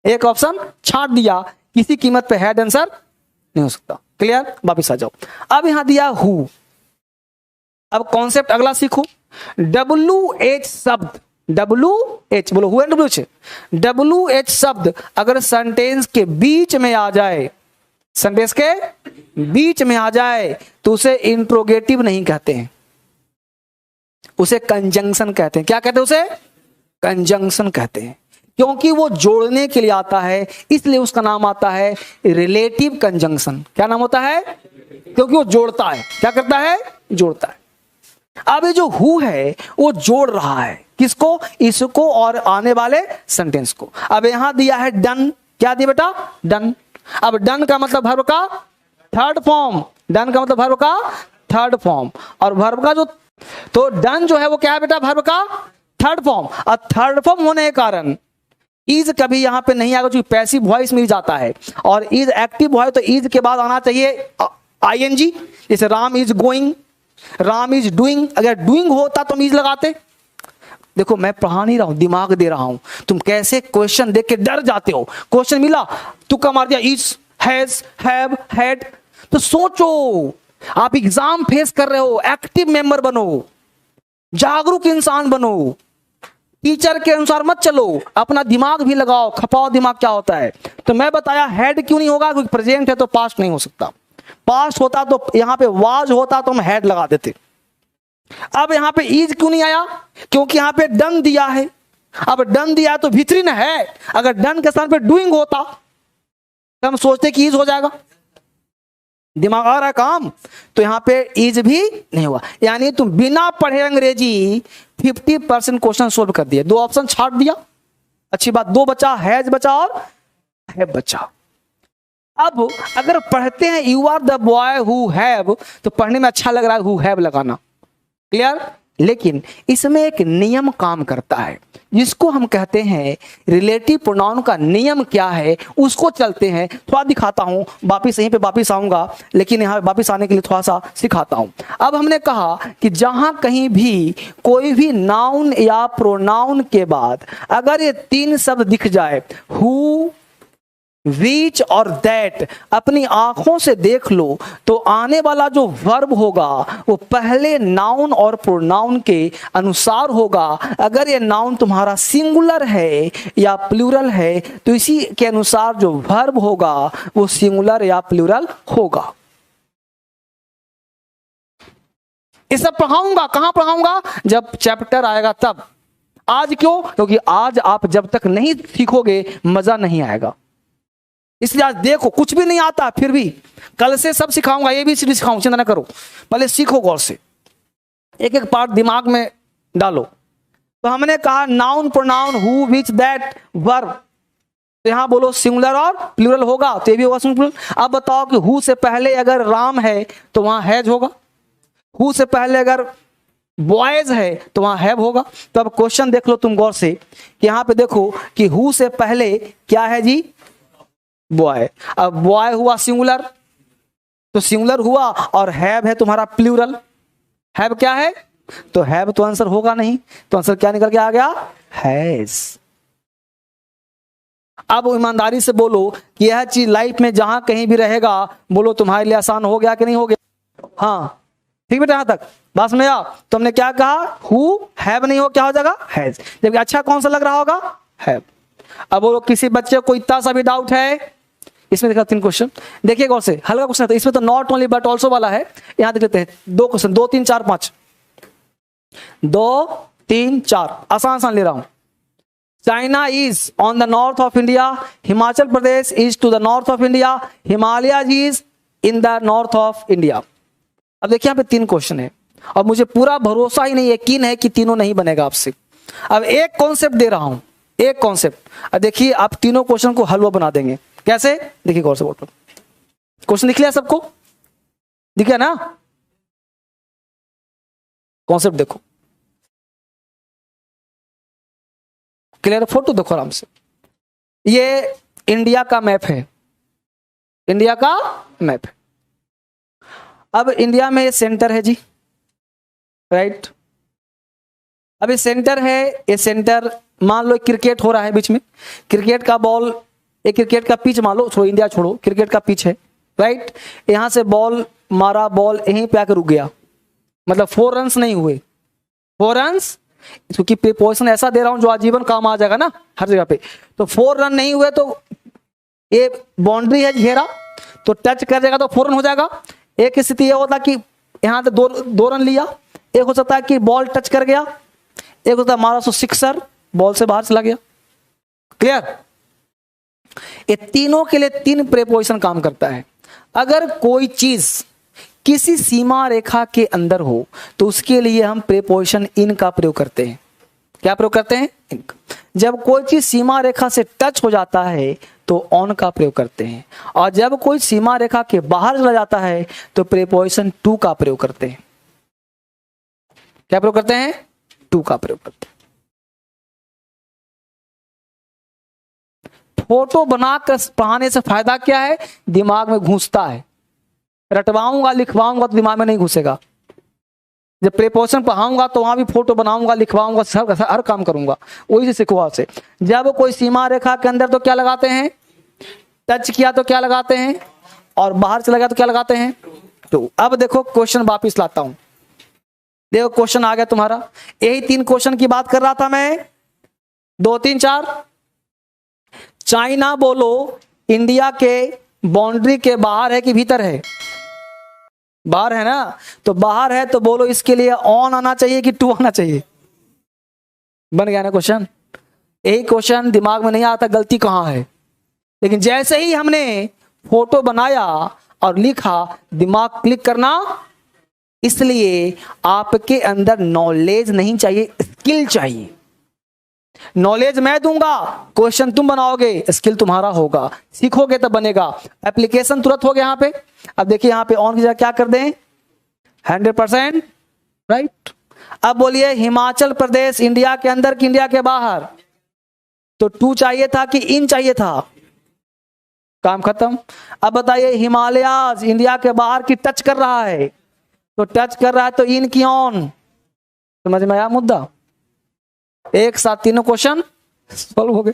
एक ऑप्शन छांट दिया, किसी कीमत पे हैड आंसर नहीं हो सकता। क्लियर? वापिस आ जाओ। अब यहां दिया हु, अब कॉन्सेप्ट अगला सीखो। WH शब्द, WH बोलो, हु एंड WH, WH शब्द अगर सेंटेंस के बीच में आ जाए, सेंटेंस के बीच में आ जाए तो उसे इंट्रोगेटिव नहीं कहते हैं, उसे कंजंक्शन कहते हैं। क्या कहते हैं? उसे कंजंक्शन कहते हैं, क्योंकि वो जोड़ने के लिए आता है, इसलिए उसका नाम आता है रिलेटिव कंजंक्शन। क्या नाम होता है? क्योंकि वो जोड़ता है। क्या करता है? जोड़ता है। अब ये जो हु है वो जोड़ रहा है किसको? इसको और आने वाले सेंटेंस को। अब यहां दिया है डन, क्या दिया बेटा? डन। अब डन का मतलब वर्ब का थर्ड फॉर्म, डन का मतलब वर्ब का थर्ड फॉर्म, और वर्ब का जो, तो डन जो है वो क्या है बेटा? वर्ब का थर्ड फॉर्म। और थर्ड फॉर्म होने के कारण इज कभी यहां पे नहीं आएगा, क्योंकि पैसिव वॉइस मिल जाता है, और इज एक्टिव वॉइस, तो इज के बाद आना चाहिए आईएनजी। जैसे Ram is going, Ram is doing, अगर डूइंग होता तो हम इज लगाते। देखो मैं पढ़ा नहीं रहा हूं, दिमाग दे रहा हूं। तुम कैसे क्वेश्चन देख के डर जाते हो, क्वेश्चन मिला तुक्का मार दिया, इज, हैज, हैव, हैड, तो सोचो। आप एग्जाम फेस कर रहे हो, एक्टिव मेंबर बनो, जागरूक इंसान बनो, टीचर के अनुसार मत चलो, अपना दिमाग भी लगाओ, खपाओ दिमाग क्या होता है। तो मैं बताया हैड क्यों नहीं होगा, क्योंकि प्रेजेंट है तो पास्ट नहीं हो सकता। पास्ट होता तो यहां पे वाज होता तो हम हैड लगा देते। अब यहां पे इज क्यों नहीं आया? क्योंकि यहां पे डन दिया है। अब डन दिया तो भीतरी न है, अगर डन के स्थान पे डूइंग होता तो हम सोचते कि इज हो जाएगा। दिमाग आ रहा है काम? तो यहां पे इज भी नहीं हुआ, यानी तुम बिना पढ़े अंग्रेजी 50% क्वेश्चन सोल्व कर दिए। दो ऑप्शन छाट दिया, अच्छी बात, दो बचा, हैज बचा और हैव बचा। अब अगर पढ़ते हैं you are the boy who have, तो पढ़ने में अच्छा लग रहा है हु हैव लगाना। क्लियर? लेकिन इसमें एक नियम काम करता है जिसको हम कहते हैं रिलेटिव प्रोनाउन का नियम क्या है, उसको चलते हैं, थोड़ा दिखाता हूं, वापिस यहीं पे वापिस आऊंगा, लेकिन यहां वापिस आने के लिए थोड़ा सा सिखाता हूं। अब हमने कहा कि जहां कहीं भी कोई भी नाउन या प्रोनाउन के बाद अगर ये तीन शब्द दिख जाए, हु, विच और दैट, अपनी आंखों से देख लो, तो आने वाला जो वर्ब होगा वो पहले नाउन और प्रोनाउन के अनुसार होगा। अगर ये नाउन तुम्हारा सिंगुलर है या प्लूरल है तो इसी के अनुसार जो वर्ब होगा वो सिंगुलर या प्लूरल होगा। ये सब पढ़ाऊंगा, कहां पढ़ाऊंगा? जब चैप्टर आएगा तब। आज क्यों? क्योंकि आज आप जब तक नहीं सीखोगे मजा नहीं आएगा। इसलिए आज देखो, कुछ भी नहीं आता फिर भी कल से सब सिखाऊंगा, ये भी सिखाऊंगा, चिंता ना करो, पहले सीखो गौर से, एक एक पार्ट दिमाग में डालो। तो हमने कहा noun pronoun who, which, that, verb, तो यहां बोलो सिंगुलर और प्लूरल होगा, तो ये भी होगा सिंगुलर। अब बताओ कि हु से पहले अगर राम है तो वहां हैज होगा, हु से पहले अगर बॉयज है तो वहां हैव होगा। तो अब क्वेश्चन देख लो तुम गौर से कि यहां पे देखो कि हु से पहले क्या है जी? बॉय। अब बॉय हुआ सिंगुलर, तो सिंगुलर हुआ, और हैव है तुम्हारा प्लूरल। हैव क्या है? तो हैव तो आंसर होगा नहीं, तो आंसर क्या निकल के आ गया? हैज। अब ईमानदारी से बोलो कि यह चीज लाइफ में जहां कहीं भी रहेगा, बोलो तुम्हारे लिए आसान हो गया कि नहीं हो गया? हाँ ठीक बेटा, यहां तक बात समझ आ? तो हमने क्या कहा? हु, हैव नहीं हो, क्या हो जाएगा? हैज। जबकि अच्छा कौन सा लग रहा होगा? हैव। अब बोलो किसी बच्चे को इतना सा भी डाउट है इसमें? देखा 3 क्वेश्चन, देखिए गौर से, हल्का क्वेश्चन है, तो इसमें तो नॉट ओनली बट ऑल्सो वाला है। यहां देख लेते हैं 2 क्वेश्चन, 2 3 4 5, 2 3 4, आसान आसान ले रहा हूं। China is on the north of India, Himachal Pradesh is to the north of India, Himalaya is in the north of India. अब देखिए यहां पे 3 क्वेश्चन है और मुझे पूरा भरोसा ही नहीं, यकीन है कि तीनों नहीं बनेगा आपसे। अब एक कॉन्सेप्ट दे रहा हूं, एक कॉन्सेप्ट, अब देखिए आप तीनों क्वेश्चन को हलवा बना देंगे। कैसे? देखिए गौर से बोल, क्वेश्चन दिख लिया सबको? दिख गया ना? कॉन्सेप्ट देखो, क्लियर? फोटो देखो आराम से। ये इंडिया का मैप है, इंडिया का मैप है। अब इंडिया में ये सेंटर है जी, राइट। अब ये सेंटर है, ये सेंटर मान लो क्रिकेट हो रहा है बीच में, क्रिकेट का बॉल, ये क्रिकेट का पिच मान लो, छोड़ो इंडिया छोड़ो, क्रिकेट का पिच है, राइट। यहां से बॉल मारा, बॉल यहीं पे आकर रुक गया, मतलब 4 रन्स नहीं हुए, 4 रन्स, क्योंकि प्रीपोजिशन ऐसा दे रहा हूं जो आजीवन काम आ जाएगा ना हर जगह पे। तो 4 रन नहीं हुए तो ये बाउंड्री है घेरा, तो टच कर जाएगा तो 4 रन हो जाएगा। एक स्थिति ये होता कि यहां से दो रन लिया, एक हो सकता है कि बॉल टच कर गया, एक होता है मारा सो सिक्सर, बॉल से बाहर चला गया। क्लियर? ये तीनों के लिए 3 प्रीपोजिशन काम करता है। अगर कोई चीज किसी सीमा रेखा के अंदर हो तो उसके लिए हम प्रीपोजिशन इन का प्रयोग करते हैं। क्या प्रयोग करते हैं? इन का। जब कोई चीज सीमा रेखा से टच हो जाता है तो ऑन का प्रयोग करते हैं, और जब कोई सीमा रेखा के बाहर चला जाता है तो प्रीपोजिशन टू का प्रयोग करते हैं। क्या प्रयोग करते हैं? टू का प्रयोग करते हैं। फोटो बनाकर पढ़ाने से फायदा क्या है? दिमाग में घुसता है। रटवाऊंगा लिखवाऊंगा तो दिमाग में नहीं घुसेगा। जब प्रीपोजिशन पढ़ाऊंगा तो वहां भी फोटो बनाऊंगा लिखवाऊंगा, हर काम करूंगा, वही से सीखवा से। जब कोई सीमा रेखा के अंदर तो क्या लगाते हैं? टच किया तो क्या लगाते हैं, और बाहर चला गया तो क्या लगाते हैं? तो अब देखो क्वेश्चन वापिस लाता हूं। देखो क्वेश्चन आ गया तुम्हारा, यही 3 क्वेश्चन की बात कर रहा था मैं, 2 3 4। चाइना बोलो इंडिया के बाउंड्री के बाहर है कि भीतर है? बाहर है ना, तो बाहर है तो बोलो इसके लिए ऑन आना चाहिए कि टू आना चाहिए? बन गया ना क्वेश्चन। यही क्वेश्चन दिमाग में नहीं आता गलती कहां है, लेकिन जैसे ही हमने फोटो बनाया और लिखा, दिमाग क्लिक करना। इसलिए आपके अंदर नॉलेज नहीं चाहिए, स्किल चाहिए। नॉलेज मैं दूंगा, क्वेश्चन तुम बनाओगे, स्किल तुम्हारा होगा, सीखोगे तब बनेगा। एप्लीकेशन तुरंत हो गया यहाँ पे। अब देखिए यहाँ पे ऑन की जगह क्या कर दें? 100%, राइट। अब बोलिए हिमाचल प्रदेश इंडिया के अंदर कि इंडिया के बाहर? तो टू चाहिए था कि इन चाहिए था? काम खत्म। अब बताइए हिमालयाज इंडिया के बाहर की टच कर रहा है, तो टच कर रहा है तो इन की ऑन? समझ में आया मुद्दा? एक साथ तीनों क्वेश्चन सॉल्व हो गए।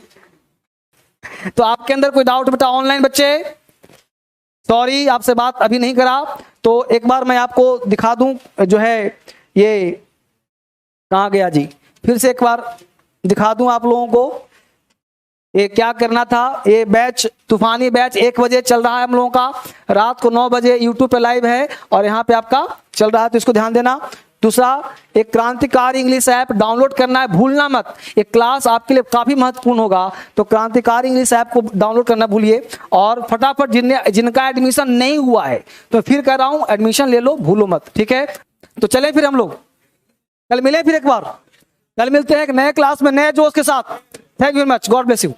तो आपके अंदर कोई डाउट बेटा ऑनलाइन बच्चे? सॉरी आपसे बात अभी नहीं करा, तो एक बार मैं आपको दिखा दूं, जो है ये कहां गया जी, फिर से एक बार दिखा दूं आप लोगों को ये क्या करना था। ये बैच तूफानी बैच 1 बजे चल रहा है हम लोगों का, रात को 9 बजे यूट्यूब पे लाइव है और यहाँ पे आपका चल रहा है, तो इसको ध्यान देना। दूसरा, एक क्रांतिकारी इंग्लिश ऐप डाउनलोड करना है, भूलना मत। ये क्लास आपके लिए काफी महत्वपूर्ण होगा, तो क्रांतिकारी इंग्लिश ऐप को डाउनलोड करना भूलिए। और फटाफट जिनका एडमिशन नहीं हुआ है, तो फिर कह रहा हूं एडमिशन ले लो, भूलो मत, ठीक है। तो चले फिर हम लोग कल मिले, फिर एक बार कल मिलते हैं एक नए क्लास में नए जोश के साथ। Thank you very much, God bless you.